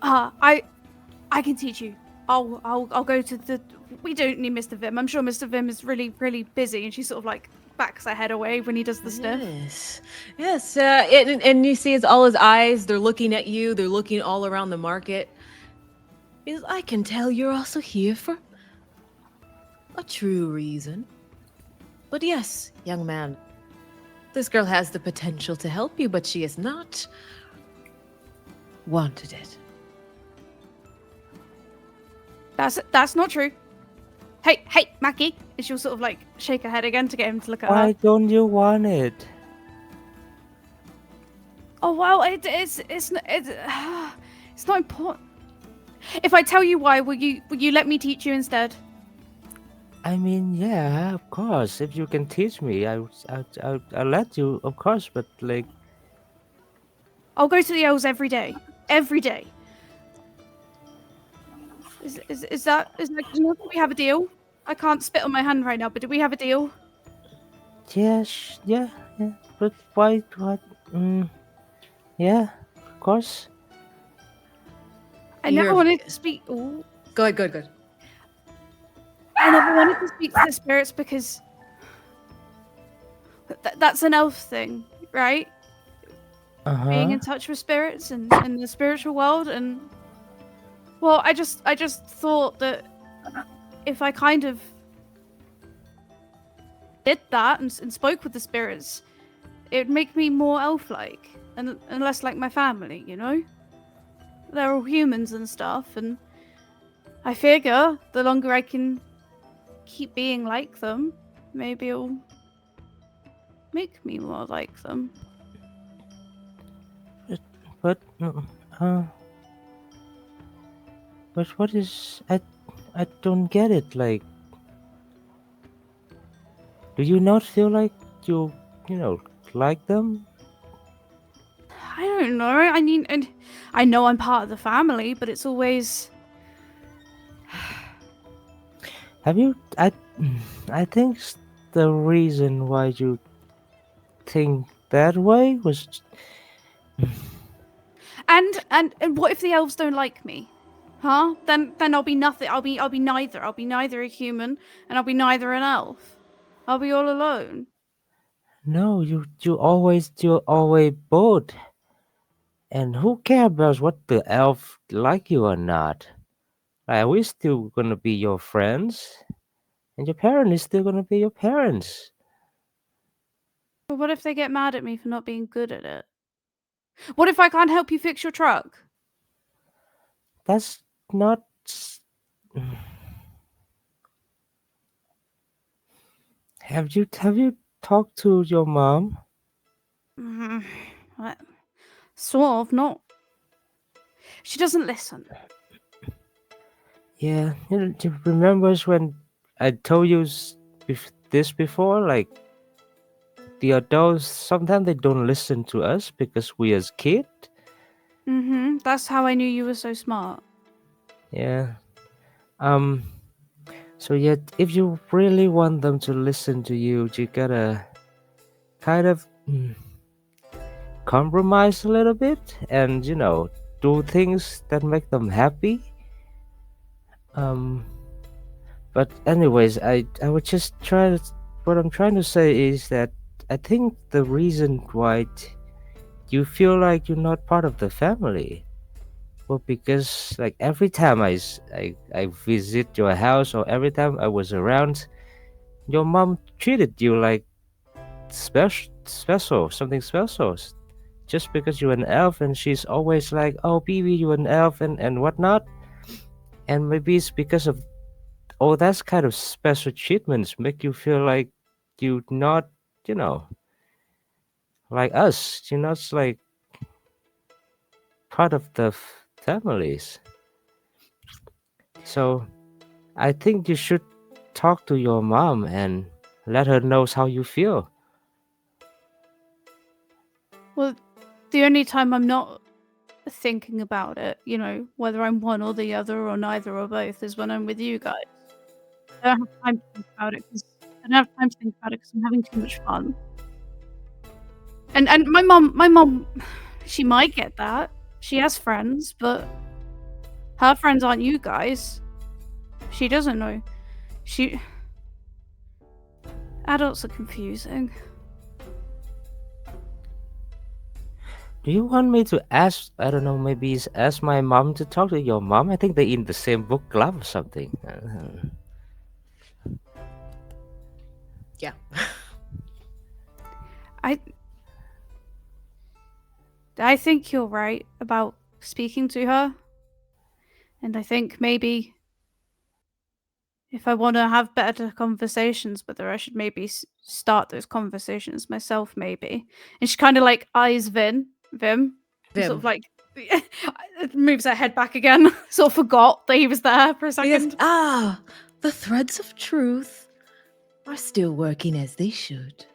I can teach you. I'll go to the. We don't need Mr. Vymm. I'm sure Mr. Vymm is really, really busy, and she sort of like backs her head away when he does the sniff. Yes. And you see, it's all his eyes. They're looking at you. They're looking all around the market. I can tell you're also here for a true reason. But yes, young man, this girl has the potential to help you, but she has not wanted it. That's not true. Hey, Maki. And she'll sort of like shake her head again to get him to look at Why her. don't you want it? Oh well, it's not important. If I tell you why, will you let me teach you instead? I mean, yeah, of course. If you can teach me, I'll let you, of course. But like, I'll go to the elves every day. Every day. Is that do we have a deal? I can't spit on my hand right now, but do we have a deal? yes, yeah. But why? What? Yeah, of course. I never wanted to speak. Ooh. Go ahead. I never wanted to speak to the spirits because that's an elf thing, right? Being in touch with spirits and the spiritual world, and well, I just thought that if I kind of did that and spoke with the spirits, it would make me more elf-like and less like my family, you know? They're all humans and stuff, and I figure the longer I can keep being like them, maybe it'll make me more like them. But uh, but what is I don't get it. Like, do you not feel like you know like them? I don't know. I mean, and I know I'm part of the family, but it's always. Have you? I think the reason why you think that way was And what if the elves don't like me? Huh? Then I'll be nothing. I'll be neither. I'll be neither a human and I'll be neither an elf. I'll be all alone. no. You're always both. And who cares about what the elf like you or not? Like, we still gonna be your friends, and your parents is still gonna be your parents. But what if they get mad at me for not being good at it? What if I can't help you fix your truck? That's not. Have you talked to your mom? Mm, sort of, not. She doesn't listen. Yeah, you remembers when I told you this before? Like, the adults sometimes they don't listen to us because we as kid. That's how I knew you were so smart. Yeah. Um. So yet, if you really want them to listen to you, you gotta kind of compromise a little bit, and do things that make them happy. Um. But anyways, I would just try to. What I'm trying to say is that I think the reason why you feel like you're not part of the family, well, because like every time I visit your house or every time I was around, your mom treated you like special, something special. Just because you're an elf, and she's always like, "Oh, Beebee, you're an elf," and whatnot. And maybe it's because of all that kind of special treatments make you feel like you're not, you know, like us. You're not like part of the families. So I think you should talk to your mom and let her know how you feel. Well, the only time I'm not thinking about it, whether I'm one or the other or neither or both, is when I'm with you guys. I don't have time to think about it because I'm having too much fun. And my mom, she might get that. She has friends, but her friends aren't you guys. She doesn't know. Adults are confusing. Do you want me to ask? I don't know. Maybe ask my mom to talk to your mom. I think they're in the same book club or something. Yeah. I think you're right about speaking to her. And I think maybe if I want to have better conversations with her, I should maybe start those conversations myself, maybe. And she kind of like eyes Vymm, sort of like moves her head back again. Sort of forgot that he was there for a second. Yes. The threads of truth are still working as they should.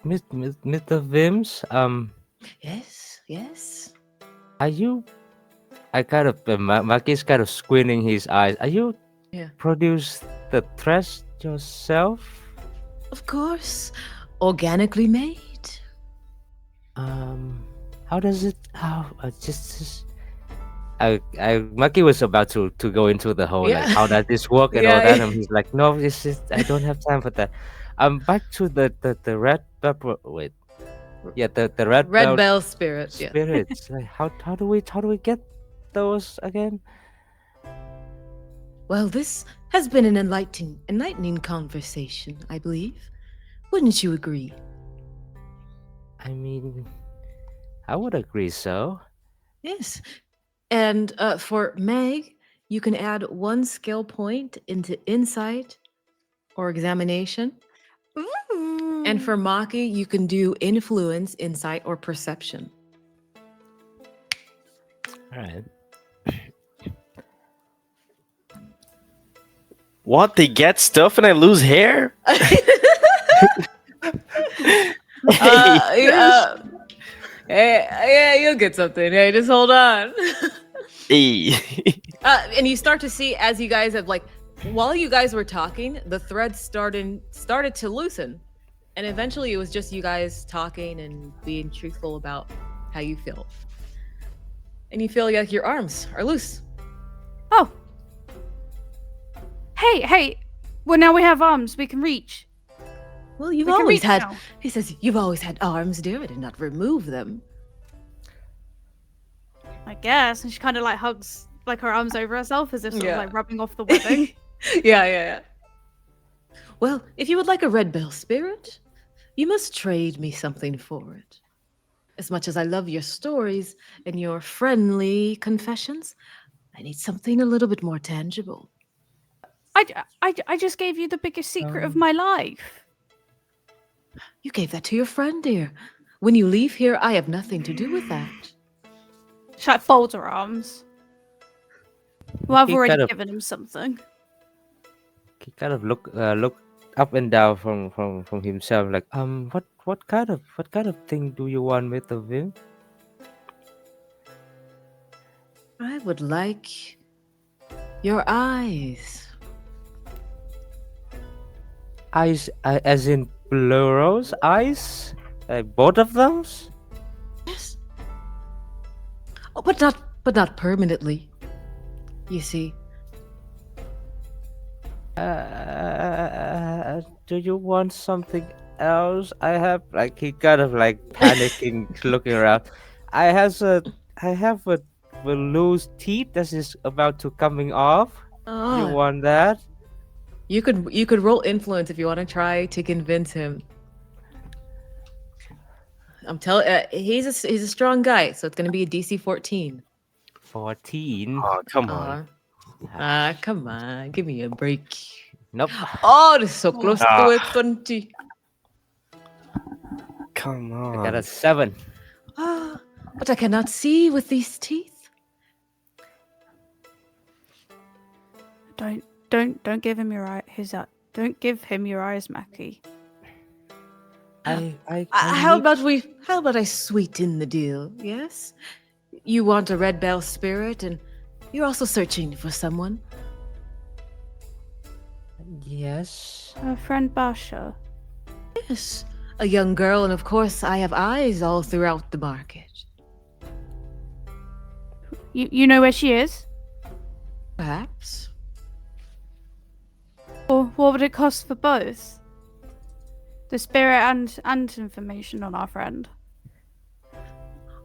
Mr. Vimms, Yes. are you? I kind of Maki's kind of squinting his eyes. Are you produce the threads yourself? Of course, organically made. How does it? Maki was about to go into the whole like how does this work and all that, and he's like, no, this is I don't have time for that. Back to the red pepper. Wait, yeah, the red bell spirit. Spirits. Like, how do we get those again? Well, this has been an enlightening conversation, I believe. Wouldn't you agree? I mean, I would agree so. Yes. And for Meg, you can add 1 skill point into insight or examination. Ooh. And for Maki, you can do influence, insight, or perception. All right. What? They get stuff and I lose hair? Yeah, you'll get something. Hey, just hold on. Hey. And you start to see as you guys have while you guys were talking, the thread started to loosen, and eventually it was just you guys talking and being truthful about how you feel, and you feel like your arms are loose. Oh. Hey. Well, now we have arms. We can reach. Well, you've We can always reach had. now. He says you've always had arms, dear. I did not remove them. I guess. And she kind of like hugs like her arms over herself as if sort of Yeah. like rubbing off the webbing. Yeah. Well, if you would like a red bell spirit, you must trade me something for it. As much as I love your stories and your friendly confessions, I need something a little bit more tangible. I just gave you the biggest secret of my life. You gave that to your friend, dear. When you leave here, I have nothing to do with that. She like folds her arms. Well, I've He already kind of- given him something. He kind of look up and down from himself, like what kind of thing do you want with the Vymm? I would like your eyes. Eyes, as in plural eyes, both of them. Yes. Oh, but not permanently. You see. Do you want something else? I have he kind of panicking, looking around. I have a loose teeth that is about to coming off. You want that? You could roll influence if you want to try to convince him. I'm telling he's a strong guy, so it's going to be a DC 14. 14. Oh, come on. Come on, give me a break. Nope. Oh, this is so close to a 20. Come on. I got a 7. But I cannot see with these teeth. Don't give him your don't give him your eyes, Maki. How about I sweeten the deal? Yes, you want a red bell spirit, and you're also searching for someone. Yes. Her friend Basha. Yes, a young girl, and of course I have eyes all throughout the market. You know where she is? Perhaps. Or what would it cost for both? The spirit and information on our friend.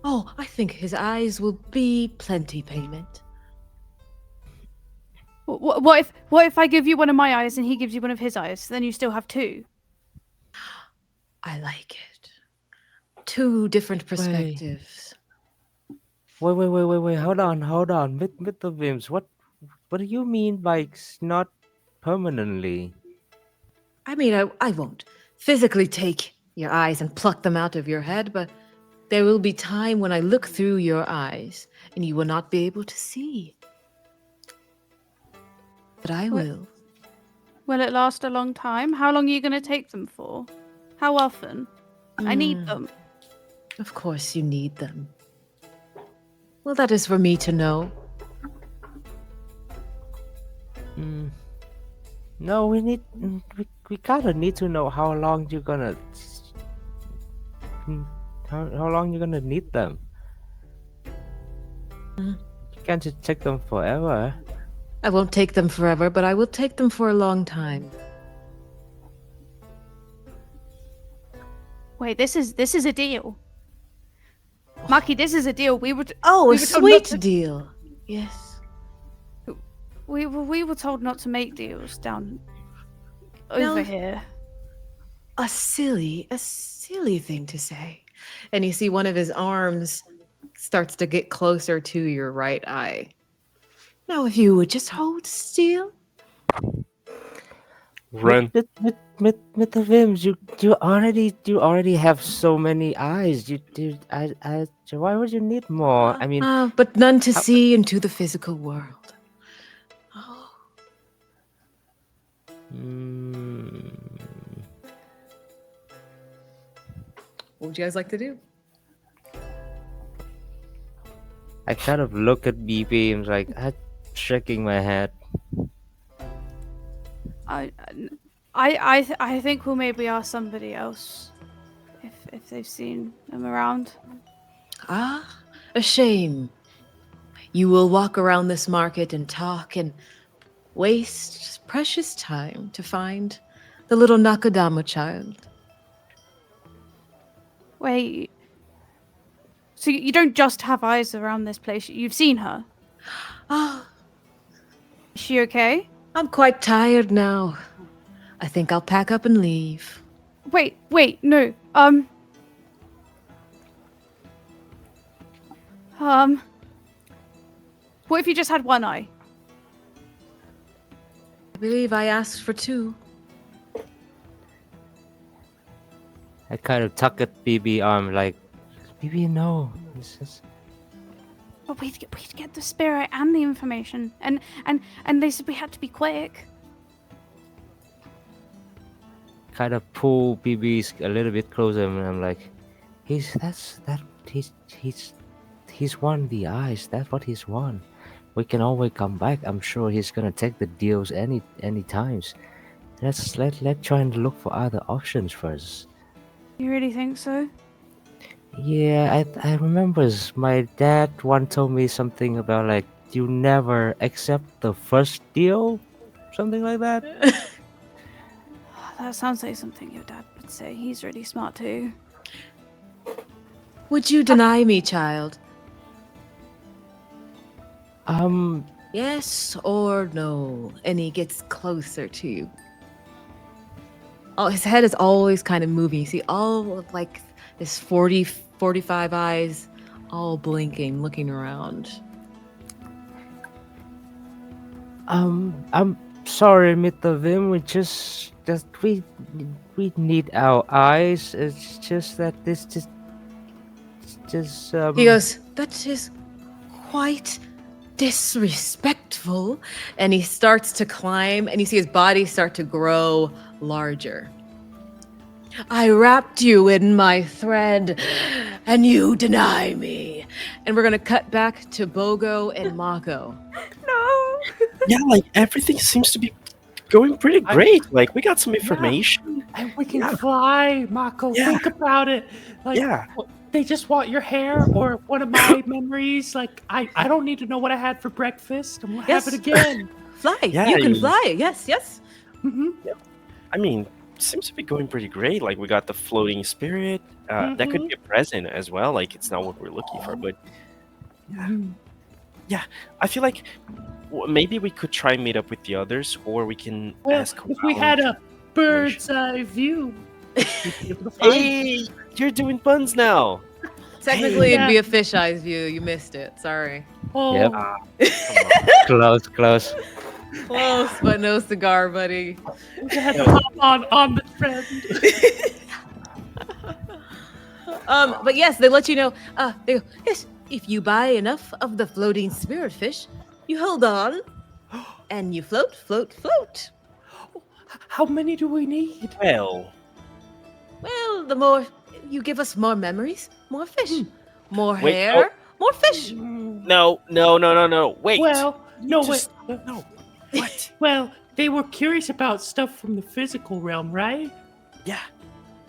Oh, I think his eyes will be plenty payment. What if I give you one of my eyes and he gives you one of his eyes? Then you still have 2. I like it. 2 different perspectives. Wait. Hold on. Mr. Vimms, what do you mean by not permanently? I mean, I won't physically take your eyes and pluck them out of your head, but there will be time when I look through your eyes and you will not be able to see. But I will. Will it last a long time? How long are you going to take them for? How often? I need them. Of course you need them. Well, that is for me to know. No, we kind of need to know how long you're gonna how long you're gonna need them. You can't just take them forever. I won't take them forever, but I will take them for a long time. Wait, this is a deal. Maki, this is a deal. We were Oh, we a were told not sweet to- deal. Yes. we were told not to make deals down No. over here. A silly thing to say. And you see one of his arms starts to get closer to your right eye. Now, if you would just hold still. Run. Mr. Vymm, you already have so many eyes. Why would you need more? I mean, but none to how- see into the physical world. Oh. mm, What would you guys like to do? I kind of look at Beebee and like, I'm shaking my head. I think we'll maybe ask somebody else if they've seen them around. Ah, a shame. You will walk around this market and talk and waste precious time to find the little Nakadama child. Wait. So you don't just have eyes around this place. You've seen her. Ah, Is she okay? I'm quite tired now. I think I'll pack up and leave. Wait, no. What if you just had one eye? I believe I asked for two. I kind of tuck at Beebee arm like, Beebee, no. This is... But we'd get the spirit and the information, and they said we had to be quick. Kind of pull Beebee a little bit closer, and I'm like, he's won the eyes. That's what he's won. We can always come back. I'm sure he's gonna take the deals any times. Let's try and look for other options first. You really think so? Yeah, I remember my dad once told me something about like you never accept the first deal, something like that. That sounds like something your dad would say. He's really smart too. Would you deny me, child? Um, Yes or no? And he gets closer to you. Oh, his head is always kind of moving. You see all of like his 45 eyes all blinking, looking around. I'm sorry, Mr. Vymm. We need our eyes. It's just that this just He goes, that is quite disrespectful. And he starts to climb, and you see his body start to grow larger. I wrapped you in my thread, and you deny me. And we're gonna cut back to Bogo and Mako. No. Yeah, like everything seems to be going pretty great. Like we got some information. And we can fly, Mako. Yeah. Think about it. Like, Yeah. they just want your hair or one of my memories. Like, I don't need to know what I had for breakfast, and we'll Yes. have it again. Fly. Yeah, you can you- fly. Yes. Hmm. I mean, seems to be going pretty great. Like we got the floating spirit. That could be a present as well. Like it's not what we're looking for, but I feel like maybe we could try and meet up with the others, or we can Well, ask. if we around. had a bird's eye view, we'd be able to find it. Hey, you're doing puns now. Technically, it'd Yeah. be a fisheye view. You missed it. Sorry. Oh, Yep. close. Close, but no cigar, buddy. we had to hop on the trend. But yes, they let you know. They go, yes, if you buy enough of the floating spirit fish, you hold on, and you float. How many do we need? Well, Well, the more you give us more memories, more fish, more Wait, hair, more fish. no. Wait. Well, no, Just- wait. no. What? Well, they were curious about stuff from the physical realm, right? Yeah.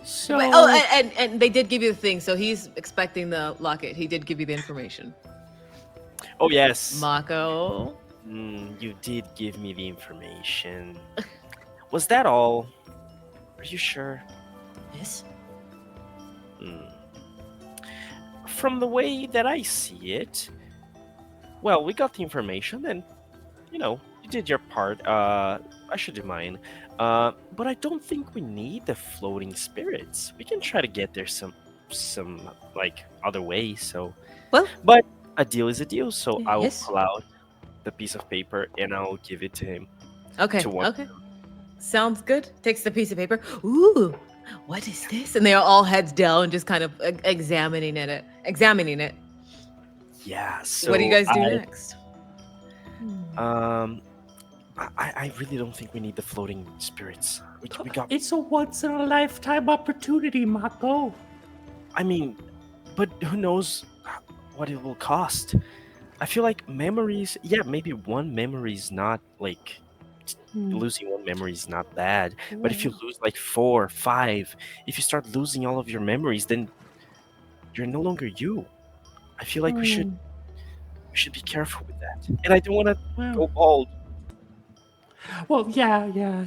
So, Wait, oh, and they did give you the thing, so he's expecting the locket. He did give you the information. Oh yes. Mako. You did give me the information. Was that all? Are you sure? Yes. From the way that I see it, well, we got the information, and you did your part. I should do mine. But I don't think we need the floating spirits. We can try to get there some like other way. So, Well- but a deal is a deal. So I will Yes. pull out the piece of paper and I'll give it to him. Okay. To one. Okay. Sounds good. Takes the piece of paper. Ooh, what is this? And they're all heads down, just kind of examining it. Yeah. So What do you guys do next? I really don't think we need the floating spirits. We got. It's a once in a lifetime opportunity, Mako. I mean, but who knows what it will cost? I feel like memories. Yeah, maybe one memory is not like losing one memory is not bad. But if you lose like 4 or 5, if you start losing all of your memories, then you're no longer you. I feel like we should be careful with that. And I don't want to go bald. Well, yeah.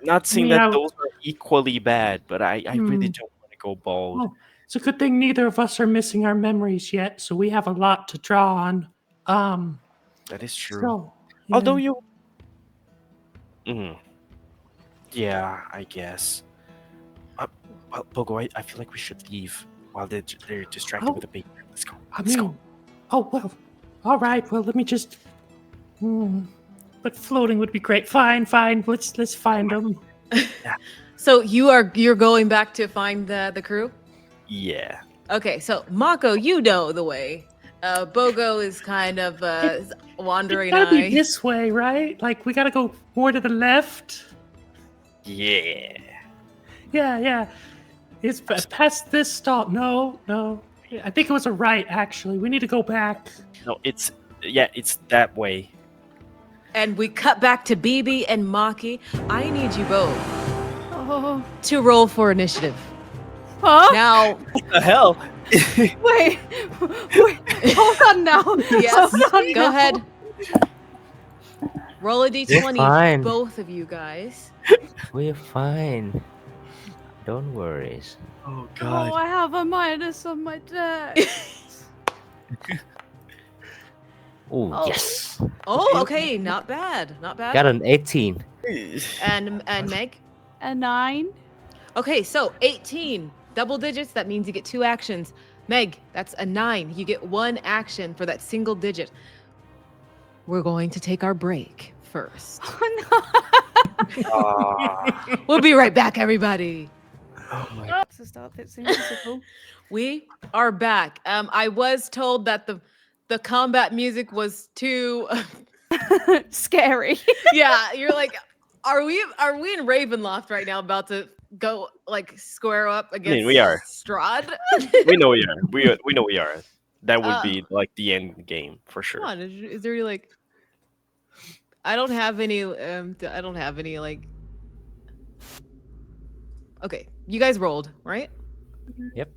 Not saying Yeah. that those are equally bad, but I really don't want to go bald. Oh, it's a good thing neither of us are missing our memories yet, so we have a lot to draw on. That is true. So, Although you... Yeah, I guess. Well, Bogo, I feel like we should leave while they're distracted with the baby. Let's go. Let's go. Oh, well. All right, well, let me just... But floating would be great. Fine. Let's find them. So you're going back to find the crew? Yeah. Okay, so Mako, you know the way. Bogo is kind of wandering. It's gotta be this way, right? Like we gotta go more to the left. Yeah. Yeah. It's past this stall. No. I think it was a right, actually. We need to go back. No, it's that way. And we cut back to Beebee and Maki. I need you both to roll for initiative. Huh? Now, What the hell? Wait. Hold on now. yes, Hold on go now. ahead. Roll a d20, fine. both of you guys. We're fine. Don't worry. Oh Oh, I have a minus on my deck. Oh, yes. Oh, okay, not bad. Got an 18. And Meg? A 9. Okay, so 18, double digits, that means you get 2 actions. Meg, that's a 9. You get 1 action for that single digit. We're going to take our break first. We'll be right back, everybody. Oh my. To start fixing musical. We are back. I was told that the combat music was too Scary. yeah, you're like, are we in Ravenloft right now about to go like square up against we are. Strahd? We know we are. We know we are. That would be like the end game for sure. Come on, is there like I don't have any like okay, you guys rolled, right? Yep.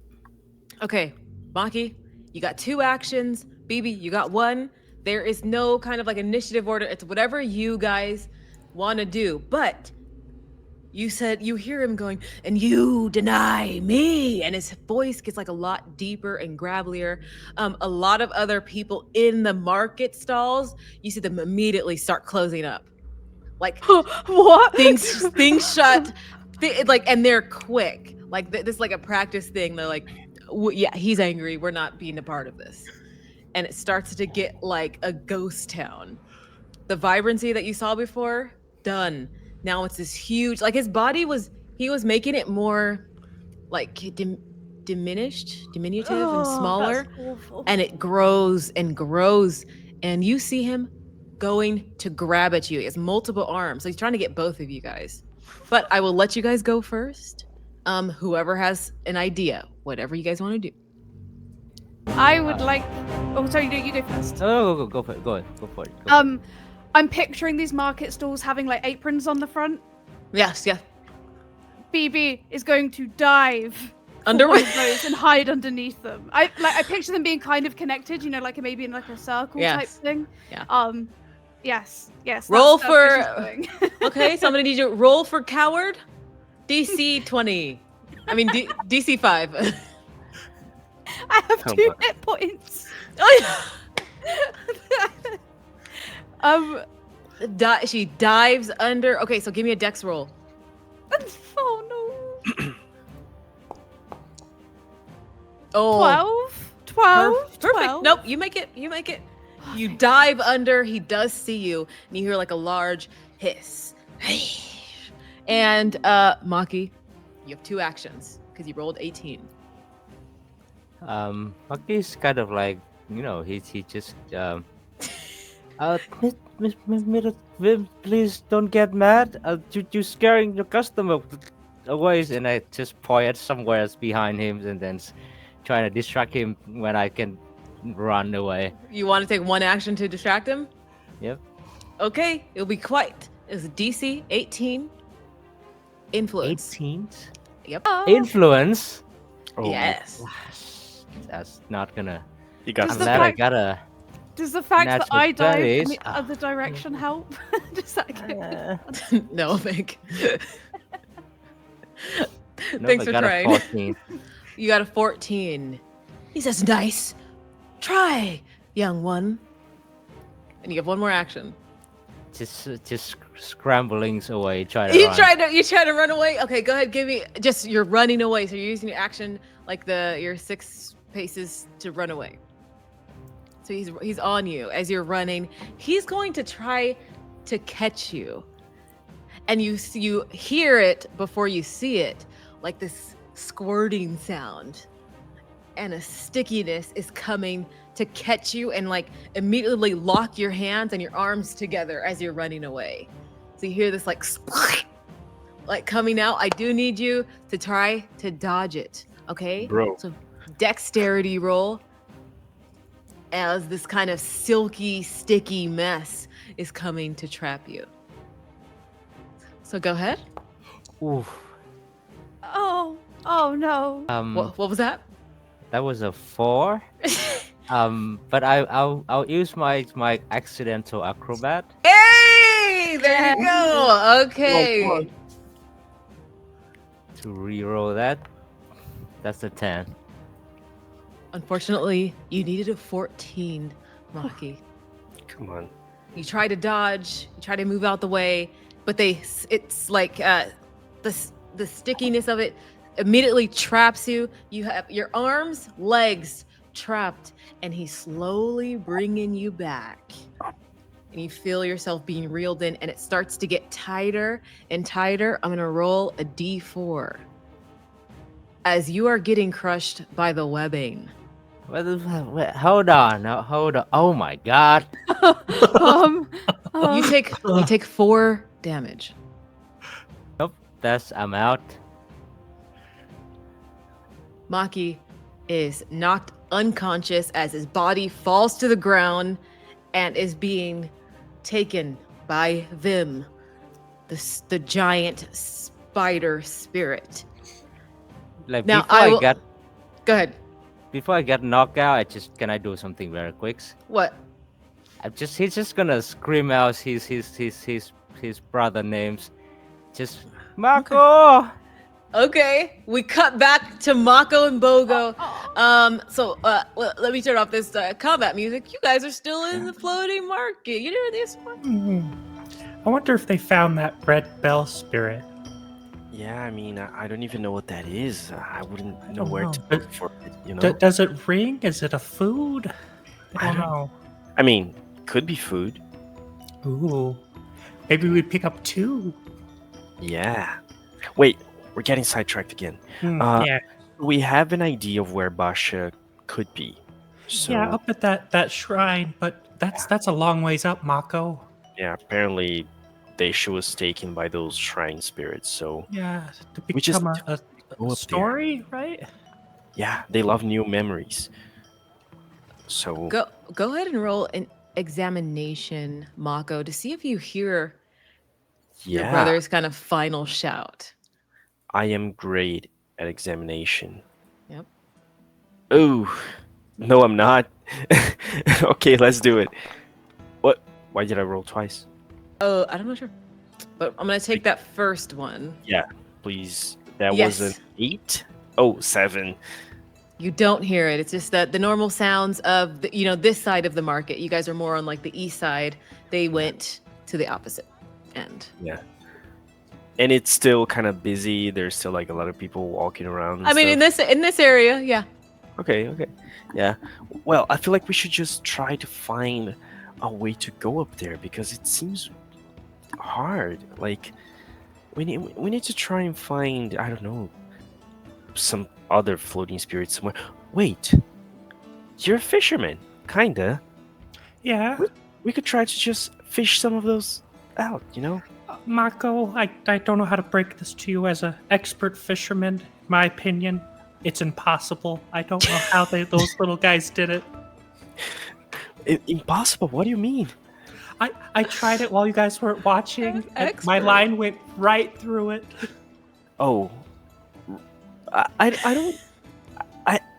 Okay, Maki, you got 2 actions. Beebee, you got 1. There is no kind of like initiative order. It's whatever you guys want to do. But you said you hear him going, and you deny me. And his voice gets like a lot deeper and gravelier. A lot of other people in the market stalls, you see them immediately start closing up. Like What? things shut. And they're quick. Like this is like a practice thing. They're like, yeah, he's angry. We're not being a part of this. And it starts to get like a ghost town. The vibrancy that you saw before, done. Now it's this huge, like his body he was making it more like diminutive and smaller. And it grows and grows. And you see him going to grab at you. He has multiple arms. So he's trying to get both of you guys. But I will let you guys go first. Whoever has an idea, whatever you guys want to do. I would like. Oh, sorry, you go first. No, go for it. Go for it. I'm picturing these market stalls having like aprons on the front. Yes, yeah. Beebee is going to dive Under one of those and hide underneath them. I picture them being kind of connected, like maybe in like a circle type thing. Yeah. Yes. Roll that's for. what she's doing. Okay, so I'm gonna need you to roll for coward. DC 20. I mean DC 5. I have Come 2 on. hit points. She dives under. Okay, so give me a dex roll. Oh no. Oh, 12. perfect. 12. Nope, you make it. You dive under. He does see you, and you hear like a large hiss. And Maki, you have 2 actions because you rolled 18. Maki's kind of like, he just Vymm, please don't get mad. You scaring your customer away. and I just point somewhere else behind him and then trying to distract him when I can run away. You want to take 1 action to distract him? Yep. Okay, it'll be quiet. It's DC 18. Influence. 18? Yep. Influence? Oh, Yes. That's not gonna. You got Does I'm the this. glad I fact- got a. Does the fact that Natural I died in 20s. the other direction help? Does that get No, thank. No, Thanks I for got trying. a 14. You got a 14. He says, nice. Try, young one. And you have 1 more action. just scrambling away, trying to You run. try to run away? Okay, go ahead. Give me just you're running away. So you're using your action like your 6 paces to run away. So he's on you as you're running. He's going to try to catch you. And you hear it before you see it, like this squirting sound. And a stickiness is coming to catch you and like immediately lock your hands and your arms together as you're running away. So you hear this like like coming out. I do need you to try to dodge it. Okay? Bro. So dexterity roll as this kind of silky, sticky mess is coming to trap you. So go ahead. Oof. oh no. What was that? That was a 4. But I'll use my accidental acrobat. Hey, there you go. Okay. To reroll that. That's a 10. Unfortunately, you needed a 14, Maki. Come on. You try to dodge, you try to move out the way, but it's like the stickiness of it immediately traps you. You have your arms, legs trapped, and he's slowly bringing you back. And you feel yourself being reeled in, and it starts to get tighter and tighter. I'm gonna roll a D4 as you are getting crushed by the webbing. Wait, hold on. Now, hold on. Oh my god. You take 4 damage. Nope. I'm out. Maki is knocked unconscious as his body falls to the ground and is being taken by Vymm, the giant spider spirit. Like Now, Go ahead. before I get knocked out, can I do something very quick? What? He's just gonna scream out his brother names. Just Marco. Okay, we cut back to Mako and Bogo. Let me turn off this combat music. You guys are still in the floating market. You know this one? I wonder if they found that red bell spirit. Yeah, I mean, I don't even know what that is. I wouldn't know don't where know, to but look for it, you know? Does it ring? Is it a food? I don't know. I mean, could be food. Ooh. Maybe we pick up 2. Yeah. Wait, we're getting sidetracked again. Yeah. We have an idea of where Basha could be. So, Yeah, up at that shrine, but that's a long ways up, Mako. yeah, apparently Daisha was taken by those shrine spirits, so Yeah, to We just become go a up there. story, right? yeah, they love new memories. So, Go ahead and roll an examination, Mako, to see if you hear your yeah, brother's kind of final shout. I am great at examination. Yep. Oh, no, I'm not. Okay, let's do it. What? Why did I roll twice? Oh, I'm not sure. But I'm going to take that first one. Please. That Yes. was an 8? Oh, 7. You don't hear it. It's just that the normal sounds of this side of the market. You guys are more on like the east side. They went to the opposite end. And it's still kind of busy. There's still like a lot of people walking around. and I mean, stuff. in this area, yeah. Okay. Yeah. Well, I feel like we should just try to find a way to go up there because it seems hard. Like, We need to try and find, I don't know, some other floating spirit somewhere. Wait, you're a fisherman, kinda. Yeah. We could try to just fish some of those out, you know? Mako, I don't know how to break this to you as an expert fisherman. In my opinion, it's impossible. I don't know how those little guys did it. Impossible? What do you mean? I tried it while you guys weren't watching, and my Expert. line went right through it. Oh, I don't.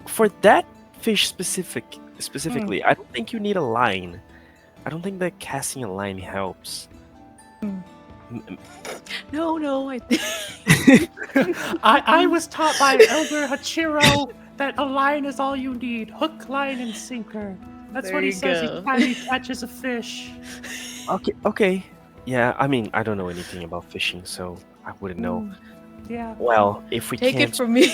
For that fish specifically, I don't think you need a line. I don't think that casting a line helps. No, I was taught by Elder Hachiro that a line is all you need. Hook, line, and sinker. That's There what he you says go. each time he catches a fish. Okay. Yeah, I mean, I don't know anything about fishing, so I wouldn't know. Yeah. Well, if we take can't, it from me.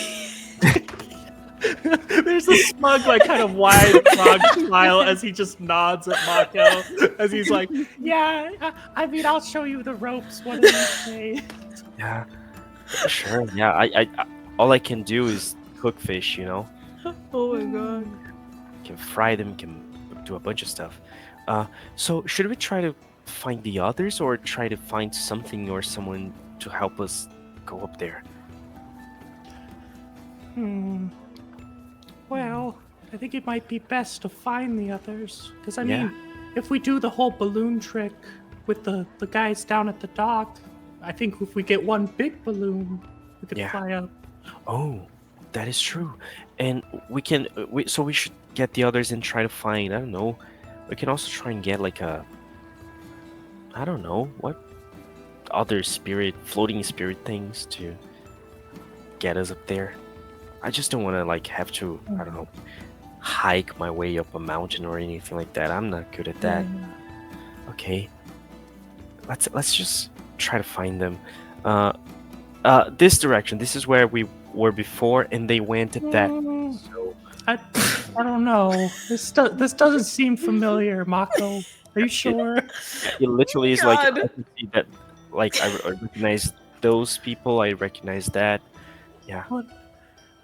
There's a smug, like, kind of wide frog smile as he just nods at Mako. As he's like, yeah, I mean, I'll show you the ropes. What do you say? yeah, sure. Yeah, I all I can do is cook fish, you know. Oh my god. Can fry them, can do a bunch of stuff. So should we try to find the others, or try to find something or someone to help us go up there? Well, I think it might be best to find the others. Because, I Yeah. mean, if we do the whole balloon trick with the guys down at the dock, I think if we get one big balloon, we could Yeah. fly up. Oh, that is true. And we can. So we should get the others and try to find. I don't know. We can also try and get like a. I don't know what other floating spirit things to get us up there. I just don't want to like have to. I don't know. Hike my way up a mountain or anything like that. I'm not good at that. Okay. Let's just try to find them. This direction. This is where we were before, and they went at that. So I don't know. This doesn't seem familiar, Mako. Are you sure? it literally is like I God. can see that. Like I recognize those people. I recognize that. Yeah.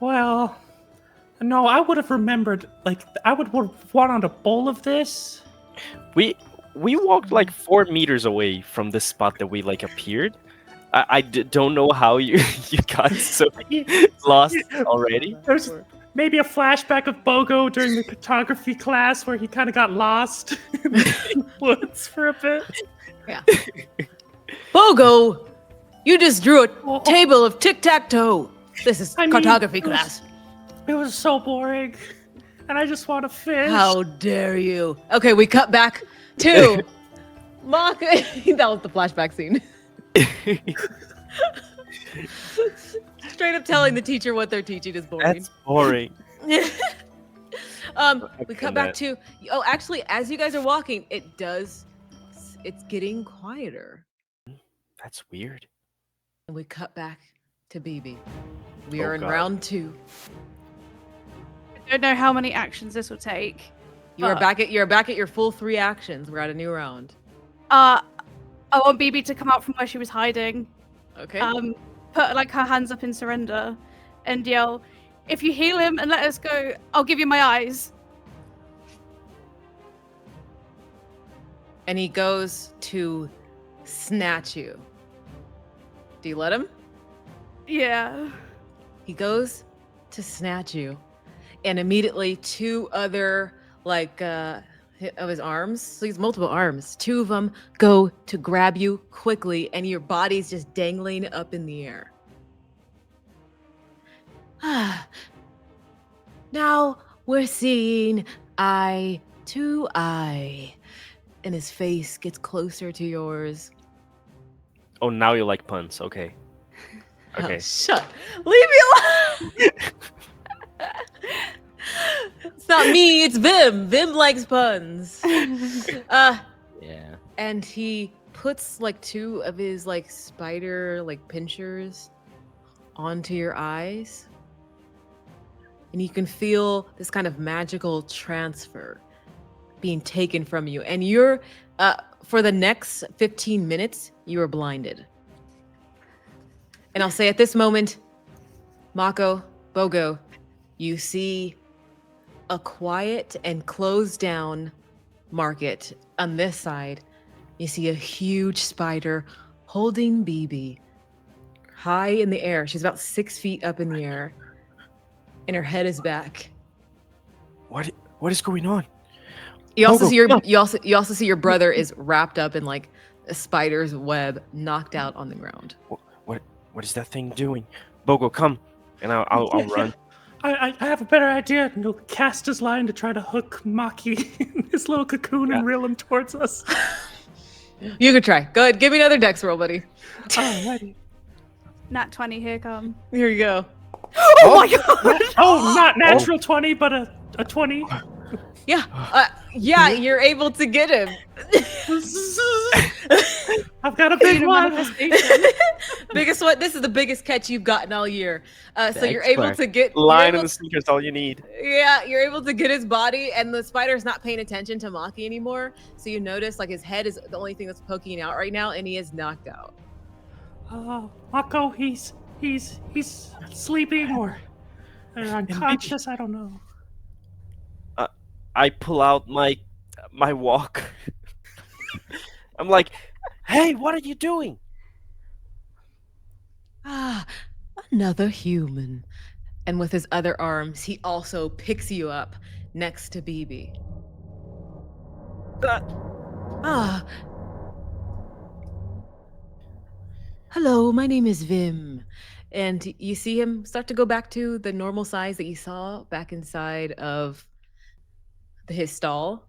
Well, no, I would have remembered. Like, I would have wanted a bowl of this. We walked like 4 meters away from the spot that we like appeared. I don't know how you you got so lost already. There's maybe a flashback of Bogo during the cartography class where he kind of got lost in the woods for a bit. Bogo, you just drew a table of tic-tac-toe. This is I mean, cartography it was- class. It was so boring, and I just want to fish. How dare you? Okay, we cut back to Maka. That was the flashback scene. Straight up telling the teacher what they're teaching is boring. That's boring. We I've cut done back that. to actually, as you guys are walking, it's getting quieter. That's weird. And we cut back to Beebee. We Oh, are in God. round 2. I don't know how many actions this will take. You're back at your full 3 actions. We're at a new round. I want Beebee to come out from where she was hiding. Okay. Put like her hands up in surrender, and yell, "If you heal him and let us go, I'll give you my eyes." And he goes to snatch you. Do you let him? Yeah. He goes to snatch you, and immediately 2 other of his arms. So he has multiple arms. 2 of them go to grab you quickly, and your body's just dangling up in the air. Now we're seeing eye to eye, and his face gets closer to yours. Oh, now you like puns. Okay. Oh, Okay. shut. Leave me alone. It's not me, it's Vymm. Vymm likes puns. Yeah. And he puts like 2 of his like spider like pinchers onto your eyes. And you can feel this kind of magical transfer being taken from you. And you're for the next 15 minutes, you are blinded. And I'll say at this moment, Mako, Bogo, you see a quiet and closed down market on this side. You see a huge spider holding Beebee high in the air. She's about 6 feet up in the air, and her head is back. What is going on? You also Bogo, see your come on. you also see your brother is wrapped up in like a spider's web, knocked out on the ground. What is that thing doing? Bogo, come, and I'll Yeah, run. I have a better idea. He'll cast his line to try to hook Maki in his little cocoon and reel him towards us. You could try. Go ahead, give me another dex roll, buddy. Alrighty. Nat 20, here come. Here you go. Oh my god! Oh, not natural 20, but a 20. Yeah, you're able to get him. I've got a big one. Biggest one. This is the biggest catch you've gotten all year. So you're able Excellent. to get Line and the sinker's all you need. Yeah, you're able to get his body, and the spider's not paying attention to Maki anymore. So you notice like his head is the only thing that's poking out right now, and he is knocked out. Mako, he's sleeping or unconscious. I don't know. I pull out my walk. I'm like, hey, what are you doing? Another human. And with his other arms, he also picks you up next to Beebee. Hello, my name is Vymm. And you see him start to go back to the normal size that you saw back inside of his stall.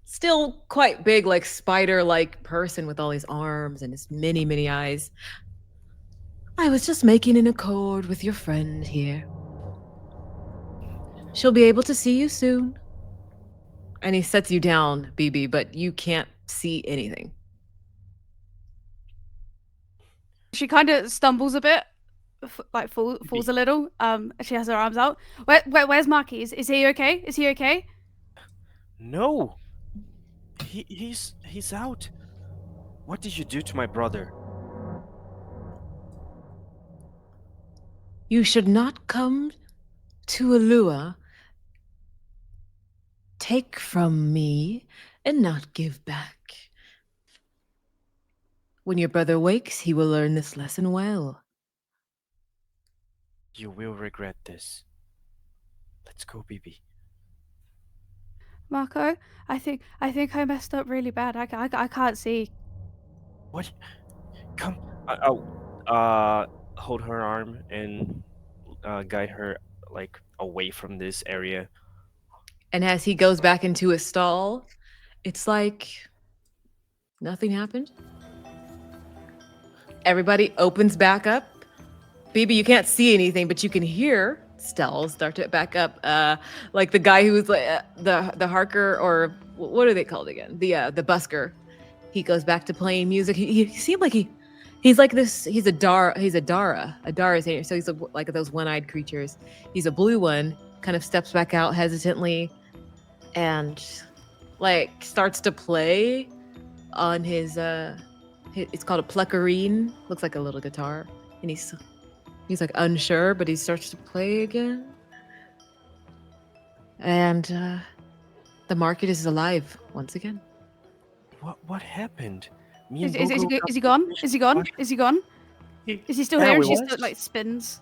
Still quite big, like spider-like person with all his arms and his many, many eyes. I was just making an accord with your friend here. She'll be able to see you soon. And he sets you down, Beebee, but you can't see anything. She kind of stumbles a bit, falls a little. She has her arms out. Where's Maki? Is he okay? Is he okay? No. He's out. What did you do to my brother? You should not come to Uluwa, take from me, and not give back. When your brother wakes, he will learn this lesson well. You will regret this. Let's go, Beebee. Mako, I think I messed up really bad. I can't see. What? Come. I'll hold her arm and guide her like away from this area. And as he goes back into his stall, it's like nothing happened. Everybody opens back up. Beebee, you can't see anything, but you can hear stalls start to back up. Like the guy who was like the harker, or what are they called again? The busker. He goes back to playing music. He seemed like he's like this. He's a Dara. A Dara is here. So he's like those one-eyed creatures. He's a blue one. Kind of steps back out hesitantly, and like starts to play on his it's called a plecarine. Looks like a little guitar, and he's like unsure, but he starts to play again. And the market is alive once again. What happened? Is he gone? Is he gone? Is he gone? Is he still here? And she still like spins.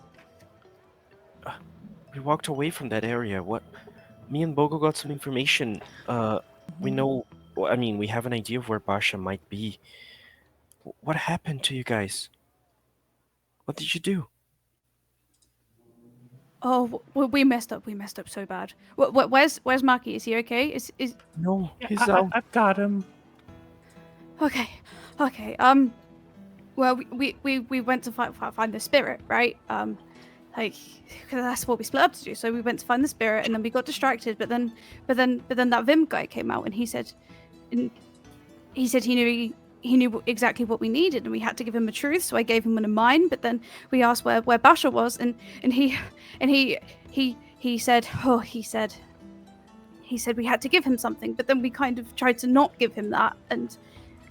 We walked away from that area. What? Me and Bogo got some information. We know. I mean, we have an idea of where Basha might be. What happened to you guys? What did you do? Oh, we messed up. We messed up so bad. Where's Maki? Is he okay? Is No, he's I've got him. okay. Well, we went to find the spirit, right? Like, because that's what we split up to do. So we went to find the spirit, and then we got distracted. But then that Vymm guy came out, and he said he knew exactly what we needed, and we had to give him a truth. So I gave him one of mine. But then we asked where Basha was, and he said he said we had to give him something. But then we kind of tried to not give him that, and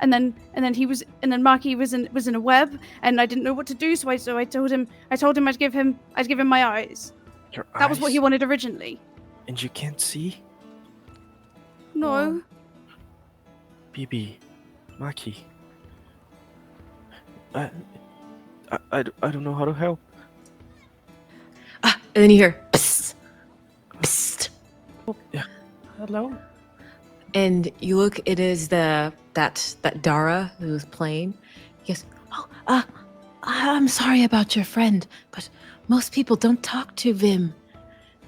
and then Maki was in a web, and I didn't know what to do, so I told him I'd give him my eyes. Your That was what he eyes? wanted originally. And you can't see? No. Beebee, Maki. I don't know how to help. And then you hear psst, psst, Hello? and you look. It is that Dara who's playing. He goes, "Oh, I'm sorry about your friend, but most people don't talk to Vymm.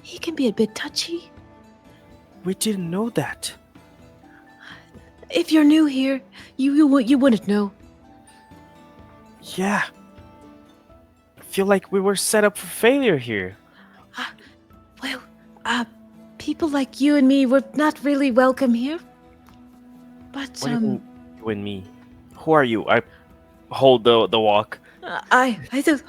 He can be a bit touchy. We didn't know that. If you're new here, you wouldn't know. Yeah. I feel like we were set up for failure here. Well, people like you and me were not really welcome here. But What do you mean, you and me? Who are you? I hold the walk. I said,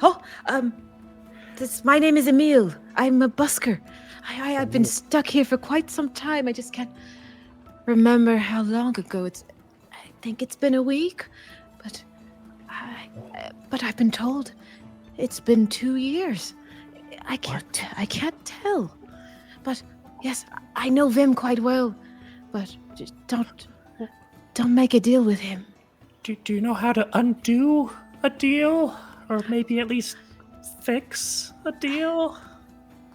my name is Emille. I'm a busker. I've been stuck here for quite some time. I just can't remember how long ago. I think it's been a week, but I've been told it's been 2 years. I can't tell. But yes, I know Vymm quite well. But just don't make a deal with him. Do you know how to undo a deal? Or maybe at least fix a deal?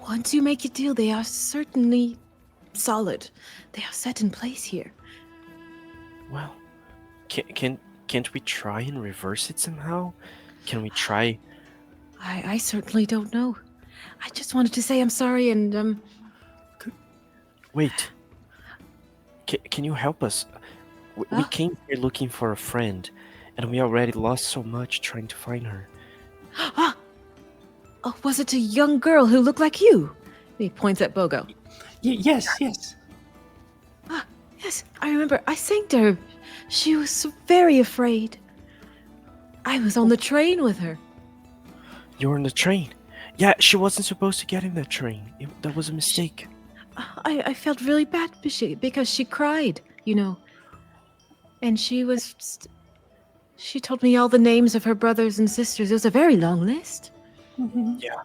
Once you make a deal, they are certainly solid. They are set in place here. Well, can't we try and reverse it somehow? Can we try? I certainly don't know. I just wanted to say I'm sorry and Wait. Can you help us? We came here looking for a friend, and we already lost so much trying to find her. Oh, was it a young girl who looked like you? He points at Bogo. Yes. Yes, I remember. I sang to her. She was so very afraid. I was on the train with her. You were on the train? Yeah, she wasn't supposed to get in that train. That was a mistake. I felt really bad because she cried, you know. And she told me all the names of her brothers and sisters. It was a very long list. Mm-hmm. Yeah.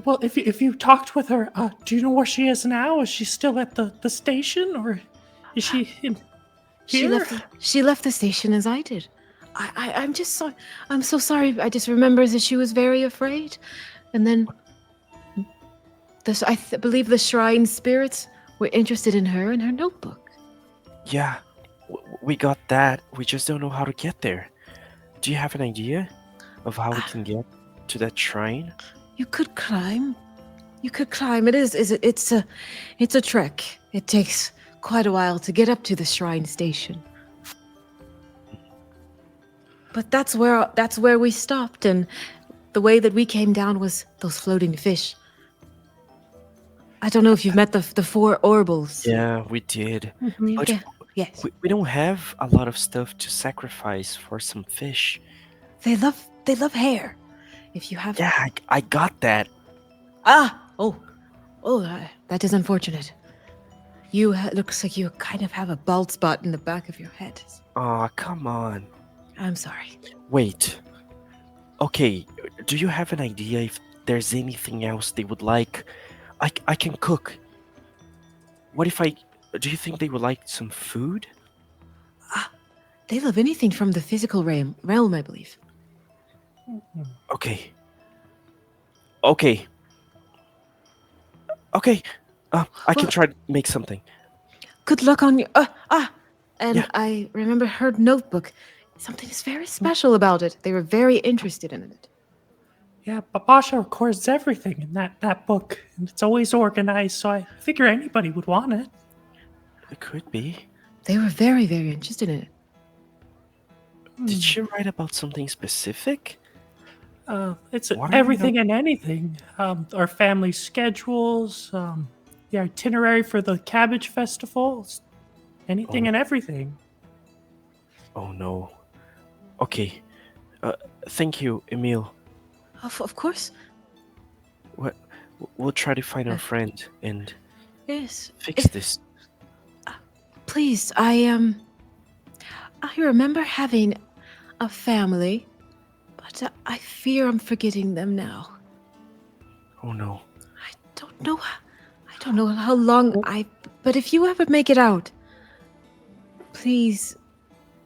Well, if you talked with her, do you know where she is now? Is she still at the station, or is she in here? She left the station as I did. I'm just so I'm so sorry. I just remember that she was very afraid, and then I believe the shrine spirits were interested in her and her notebook. Yeah, we got that. We just don't know how to get there. Do you have an idea of how we can get to that shrine? You could climb. It's a trek. It takes quite a while to get up to the shrine station. But that's where we stopped, and the way that we came down was those floating fish. I don't know if you've met the 4 Orbles. Yeah, we did. Mm-hmm. But Yeah. Yes. we don't have a lot of stuff to sacrifice for some fish. They love hair. If you have Yeah, I got that. That is unfortunate. Looks like you kind of have a bald spot in the back of your head. Aw, come on. I'm sorry. Wait. Okay, do you have an idea if there's anything else they would like? I can cook. Do you think they would like some food? They love anything from the physical realm, I believe. Okay. I can try to make something. Good luck on you. And Yeah. I remember her notebook. Something is very special about it. They were very interested in it. Yeah, but Basha records everything in that book, and it's always organized, so I figure anybody would want it. It could be. They were very, very interested in it. Did she write about something specific? It's What are everything and anything. Our family schedules, the itinerary for the cabbage festivals, anything and everything. Oh no. Okay. Thank you, Emille. Of course. We'll try to find our friend and Yes. fix this. Please, I remember having a family, but I fear I'm forgetting them now. Oh no. I don't know how long but if you ever make it out, please,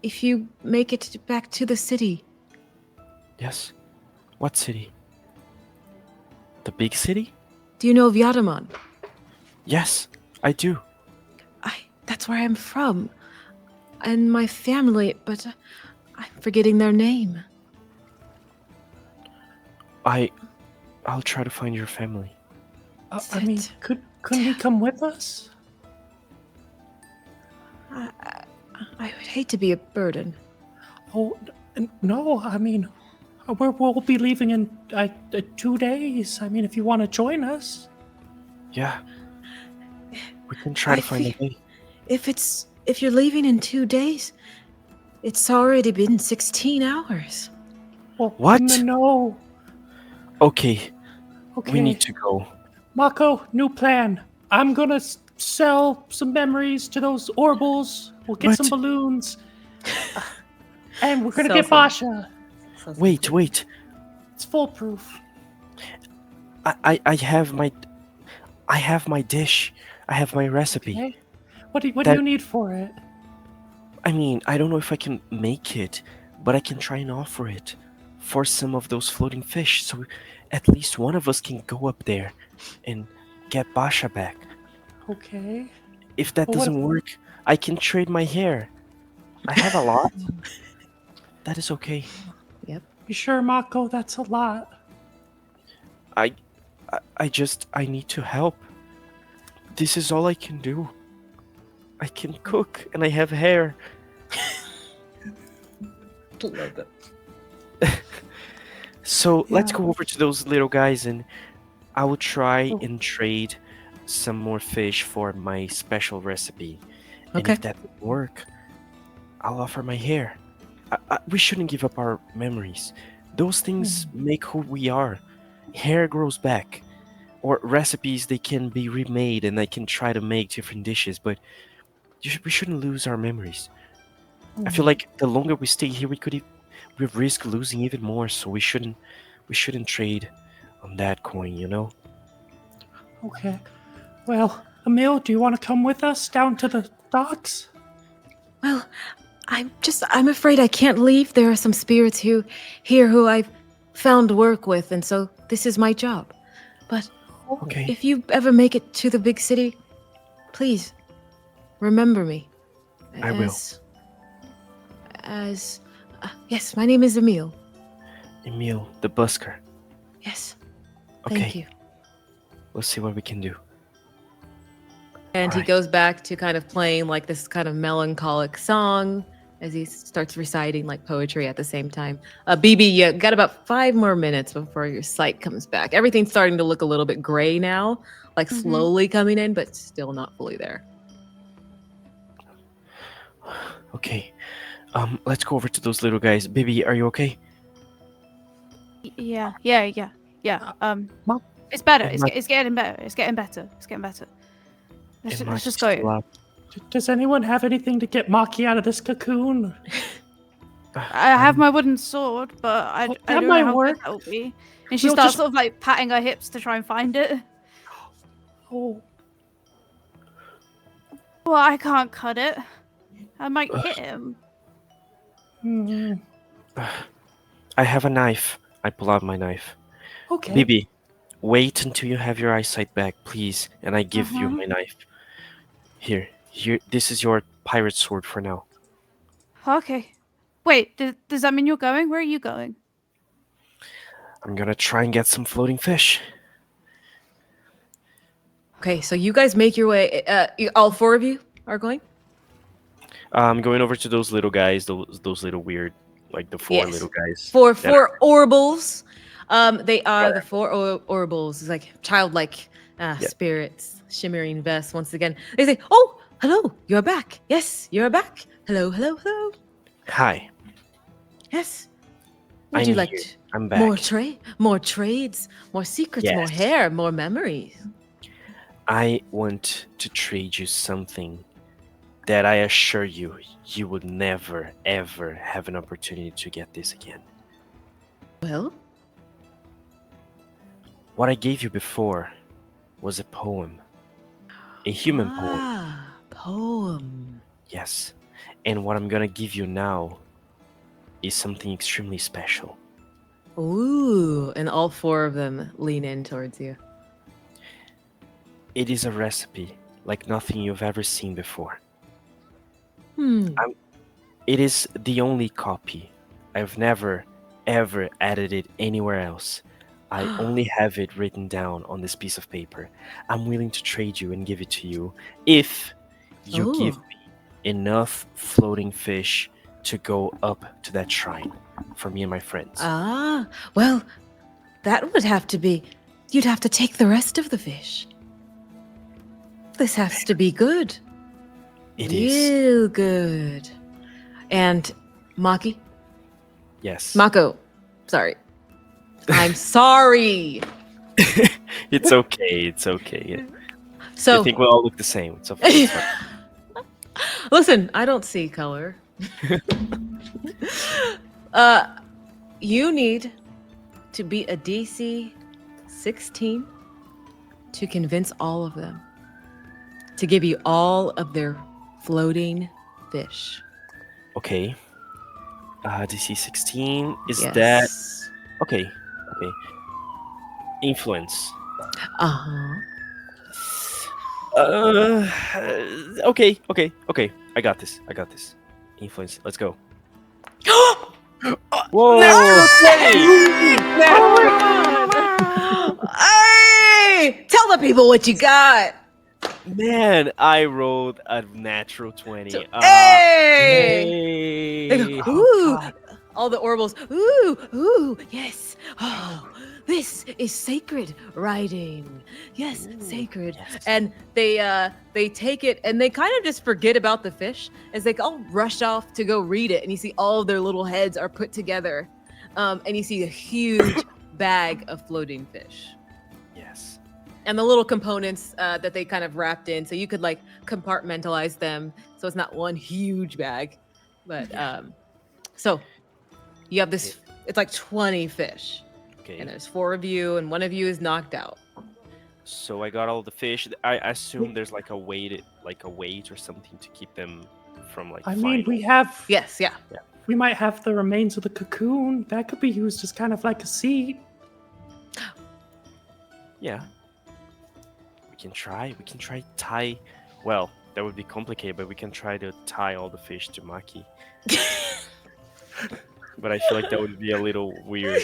if you make it back to the city. Yes? What city? The big city? Do you know Vyadaman? Yes, I do. That's where I'm from. And my family, but I'm forgetting their name. I'll try to find your family. I mean, couldn't he come with us? I would hate to be a burden. Oh, no, I mean, we'll be leaving in 2 days. I mean, if you want to join us. Yeah. We can try to find a way. If you're leaving in 2 days, it's already been 16 hours. Well, What? No. Okay, Okay. we need to go. Mako, new plan. I'm gonna sell some memories to those Orbles. We'll get some What? balloons. And we're gonna Sell get some. Basha. Wait. It's foolproof. I have my dish. I have my recipe. Okay. What do you need for it? I mean, I don't know if I can make it, but I can try and offer it for some of those floating fish, so at least one of us can go up there and get Basha back. Okay. If that But what doesn't if- work, I can trade my hair. I have a lot. That is okay. You sure, Mako? That's a lot. I need to help. This is all I can do. I can cook and I have hair. Love that. So let's Yeah. go over to those little guys and I will try Oh. and trade some more fish for my special recipe. And Okay. if that doesn't work, I'll offer my hair. We shouldn't give up our memories. Those things make who we are. Hair grows back. Or recipes, they can be remade and I can try to make different dishes, but we shouldn't lose our memories. I feel like the longer we stay here, we risk losing even more, so we shouldn't trade on that coin, you know? Okay. Well, Emille, do you want to come with us down to the docks? Well, I'm afraid I can't leave. There are some spirits here who I've found work with, and so this is my job. But Okay. if you ever make it to the big city, please remember me. I will. Yes, my name is Emille. Emille, the busker. Yes. Okay. Thank you. We'll see what we can do. And he Alright. goes back to kind of playing like this kind of melancholic song as he starts reciting like poetry at the same time. Beebee, you got about 5 more minutes before your sight comes back. Everything's starting to look a little bit gray now, like slowly coming in, but still not fully there. Okay. Let's go over to those little guys. Baby, are you okay? Yeah. Mom? It's better. And It's getting better. It's getting better. Let's And Maki's just still go. up. Does anyone have anything to get Maki out of this cocoon? I have my wooden sword, but I That don't might know how work. good that will be. And she We'll starts just- sort of like patting her hips to try and find it. Oh, Well, I can't cut it. I might hit him. hmm. I have a knife. I pull out my knife. Okay. Baby, wait until you have your eyesight back, please, and I give you my knife. Here. This is your pirate sword for now. Okay. Wait, does that mean you're going? Where are you going? I'm gonna try and get some floating fish. Okay, so you guys make your way. All 4 of you are going? I'm going over to those little guys, those little weird, like the 4 Yes. little guys. For that are- 4 Orbles. They are the 4 Orbles. It's like childlike spirits, shimmering vests once again. They say, "Oh, hello, you're back. Yes, you're back. Hello, hello, hello. Hi, Yes. Would I'm you like here. to- I'm back. more trades, more secrets, more Yes. hair, more memories? I want to trade you something that I assure you, you would never, ever have an opportunity to get this again. Well, What I gave you before was a poem. A human poem, poem. yes. And what I'm gonna give you now is something extremely special. Ooh, and all 4 of them lean in towards you. It is a recipe like nothing you've ever seen before. Hmm. It is the only copy. I've never, ever added it anywhere else. I only have it written down on this piece of paper. I'm willing to trade you and give it to you if you give Oh. me enough floating fish to go up to that shrine for me and my friends. Well, that would have to be. You'd have to take the rest of the fish. This has to be good. It is. Real good. And Maki? Yes. Mako. Sorry. I'm sorry. It's okay. It's okay. So I think we all look the same. It's okay. It's fine. listen, I don't see color. You need to beat a DC 16 to convince all of them to give you all of their floating fish. Okay. DC 16 is Yes. that okay? Okay. Influence. Uh-huh. Okay. I got this. Influence. Let's go. Whoa! Hey! Tell the people what you got. Man, I rolled a natural 20. Hey! They Hey! go, ooh, all the Orbles. Ooh, yes. Oh, this is sacred writing. Yes, sacred. yes. And they take it and they kind of just forget about the fish as they all rush off to go read it. And you see all of their little heads are put together, and you see a huge bag of floating fish. Yes. And the little components that they kind of wrapped in, so you could like compartmentalize them, so it's not one huge bag. But so you have this. It's like 20 fish, Okay. and there's 4 of you, and 1 of you is knocked out. So I got all the fish. I assume there's like a weight or something to keep them from like. I mean, flying. we have. Yes, yeah. We might have the remains of the cocoon. That could be used as kind of like a seat. Yeah. We can try tie. Well, that would be complicated, but we can try to tie all the fish to Maki. But I feel like that would be a little weird.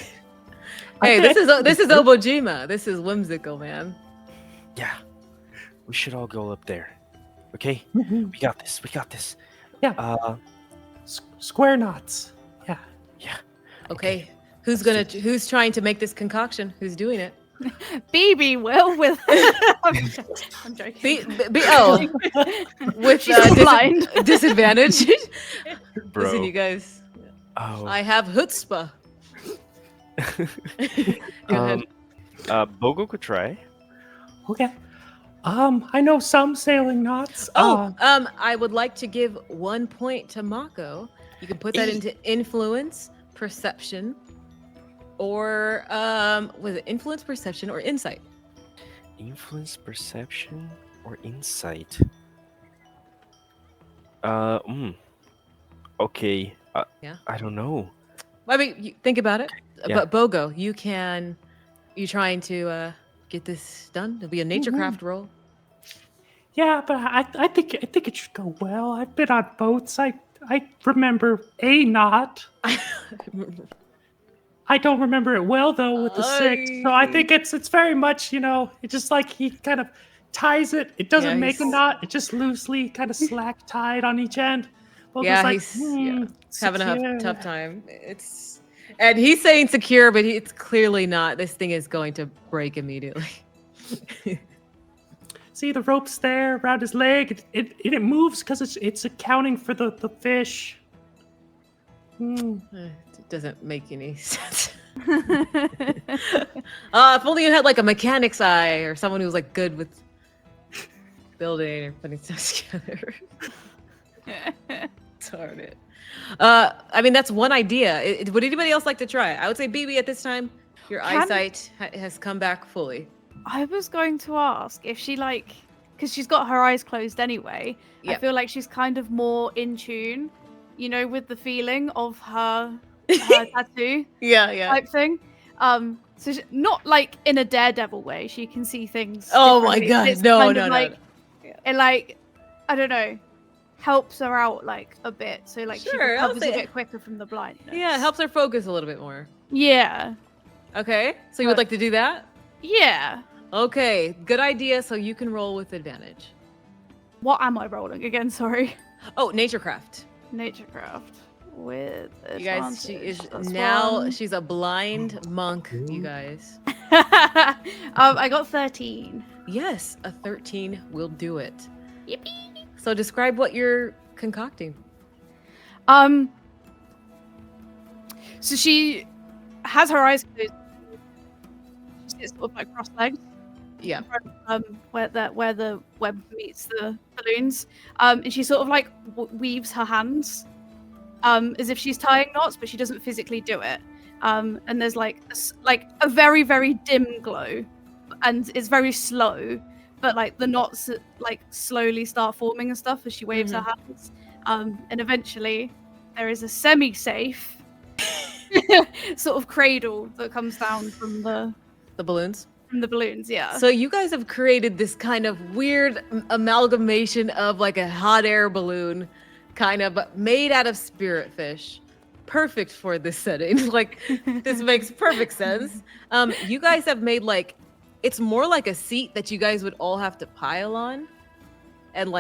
Hey, this is Obojima. This is whimsical, man. Yeah. We should all go up there. Okay? Mhm. We got this. Yeah. Square knots. Yeah. Okay, who's trying to make this concoction? Who's doing it? Beebee will with. I'm joking. With She's blind. disadvantage. Bro. Listen, you guys. Oh. I have chutzpah. Go ahead. Bogo could try. Okay. I know some sailing knots. I would like to give 1 point to Mako. You can put that into influence, perception, or was it influence, perception, or insight? Influence, perception, or insight. Okay. Yeah. I don't know. I mean, think about it. Yeah. But Bogo, you trying to get this done? It'll be a nature craft roll. Yeah, but I think it should go well. I've been on boats. I remember a knot. I don't remember it well though with the 6. So I think it's very much, it's just like he kind of ties it. It doesn't make a knot. It just loosely kind of slack tied on each end. Well, Yeah, he's having a tough time. And he's saying secure, but it's clearly not. This thing is going to break immediately. See the rope's there around his leg. It moves because it's accounting for the fish. It doesn't make any sense. If only you had like a mechanic's eye or someone who was like good with building or putting stuff together. Darn it. I mean, that's one idea. Would anybody else like to try it? I would say Beebee at this time, your eyesight has come back fully. I was going to ask if she because she's got her eyes closed anyway. I Yep. feel like she's kind of more in tune, with the feeling of her tattoo Yeah. type thing. So not like in a daredevil way. She can see things. Oh my differently, but god, it's no. It I don't know, helps her out a bit. So she Sure, I'll recovers a say- bit quicker from the blindness. Yeah, it helps her focus a little bit more. Yeah. Okay, so you would like to do that? Yeah. Okay, good idea. So you can roll with advantage. What am I rolling again? Sorry. Oh, Naturecraft. Naturecraft with You guys, she is advantage. That's now. one. She's a blind monk. You guys. I got 13. Yes, a 13 will do it. Yippee. So describe what you're concocting. So she has her eyes closed. She sits sort of cross-legged. Yeah. Where the web meets the balloons. And she sort of weaves her hands, as if she's tying knots, but she doesn't physically do it. And there's a very, very dim glow, and it's very slow, but the knots slowly start forming and stuff as she waves her hands. And eventually there is a semi-safe sort of cradle that comes down from the balloons. From the balloons, yeah. So you guys have created this kind of weird amalgamation of a hot air balloon, kind of made out of spirit fish. Perfect for this setting. This makes perfect sense. You guys have made it's more like a seat that you guys would all have to pile on and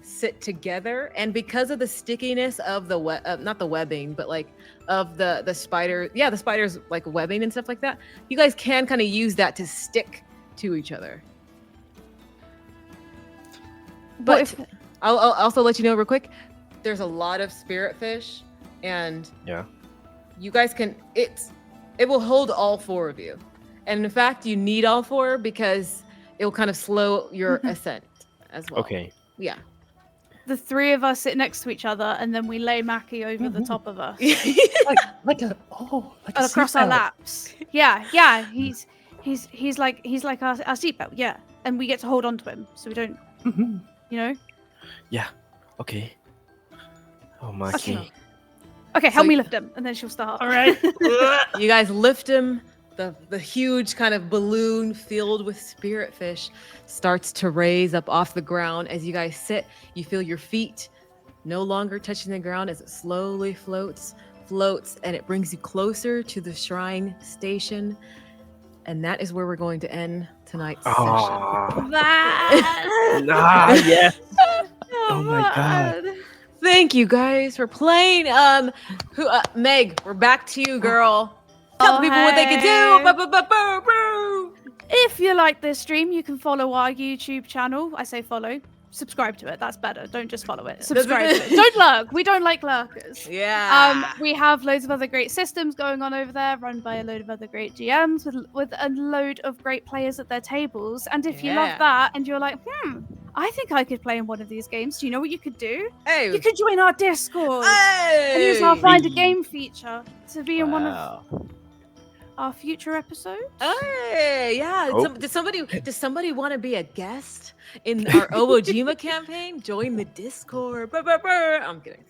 sit together. And because of the stickiness of the not the webbing, but of the spider, the spiders webbing and stuff like that, you guys can kind of use that to stick to each other. But I'll also let you know real quick, there's a lot of spirit fish, and you guys can it will hold all four of you. And in fact, you need all four because it will kind of slow your ascent as well. Okay. Yeah. The three of us sit next to each other, and then we lay Maki over the top of us, like a across our seatbelt. laps. Yeah. He's like our seatbelt. Yeah, and we get to hold on to him, so we don't, Yeah. Okay. Oh, Maki. Okay, help me lift him, and then she'll start. All right. You guys lift him. The huge kind of balloon filled with spirit fish starts to raise up off the ground. As you guys sit, you feel your feet no longer touching the ground as it slowly floats, and it brings you closer to the shrine station. And that is where we're going to end tonight's session. Yes. Oh my god. Thank you guys for playing. Meg, we're back to you, girl. Tell the people what they can do. If you like this stream, you can follow our YouTube channel. I say follow. Subscribe to it. That's better. Don't just follow it. Subscribe to it. Don't lurk. We don't like lurkers. Yeah. We have loads of other great systems going on over there, run by a load of other great GMs with a load of great players at their tables. And if you love that and you're like, I think I could play in one of these games, do you know what you could do? Hey. You could join our Discord and use our Find a Game feature to be in one of our future episodes. Hey, yeah. Oh. Does somebody want to be a guest in our Obojima campaign? Join the Discord. I'm kidding.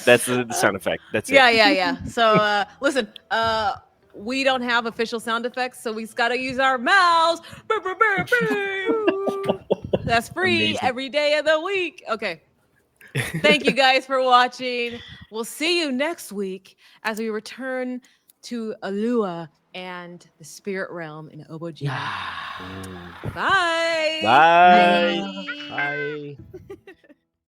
That's the sound effect. That's it. Yeah. So listen, we don't have official sound effects, so we just gotta use our mouths. That's free. Amazing. Every day of the week. Okay. Thank you guys for watching. We'll see you next week as we return to Uluwa and the spirit realm in Obojima. Bye. Bye. Bye.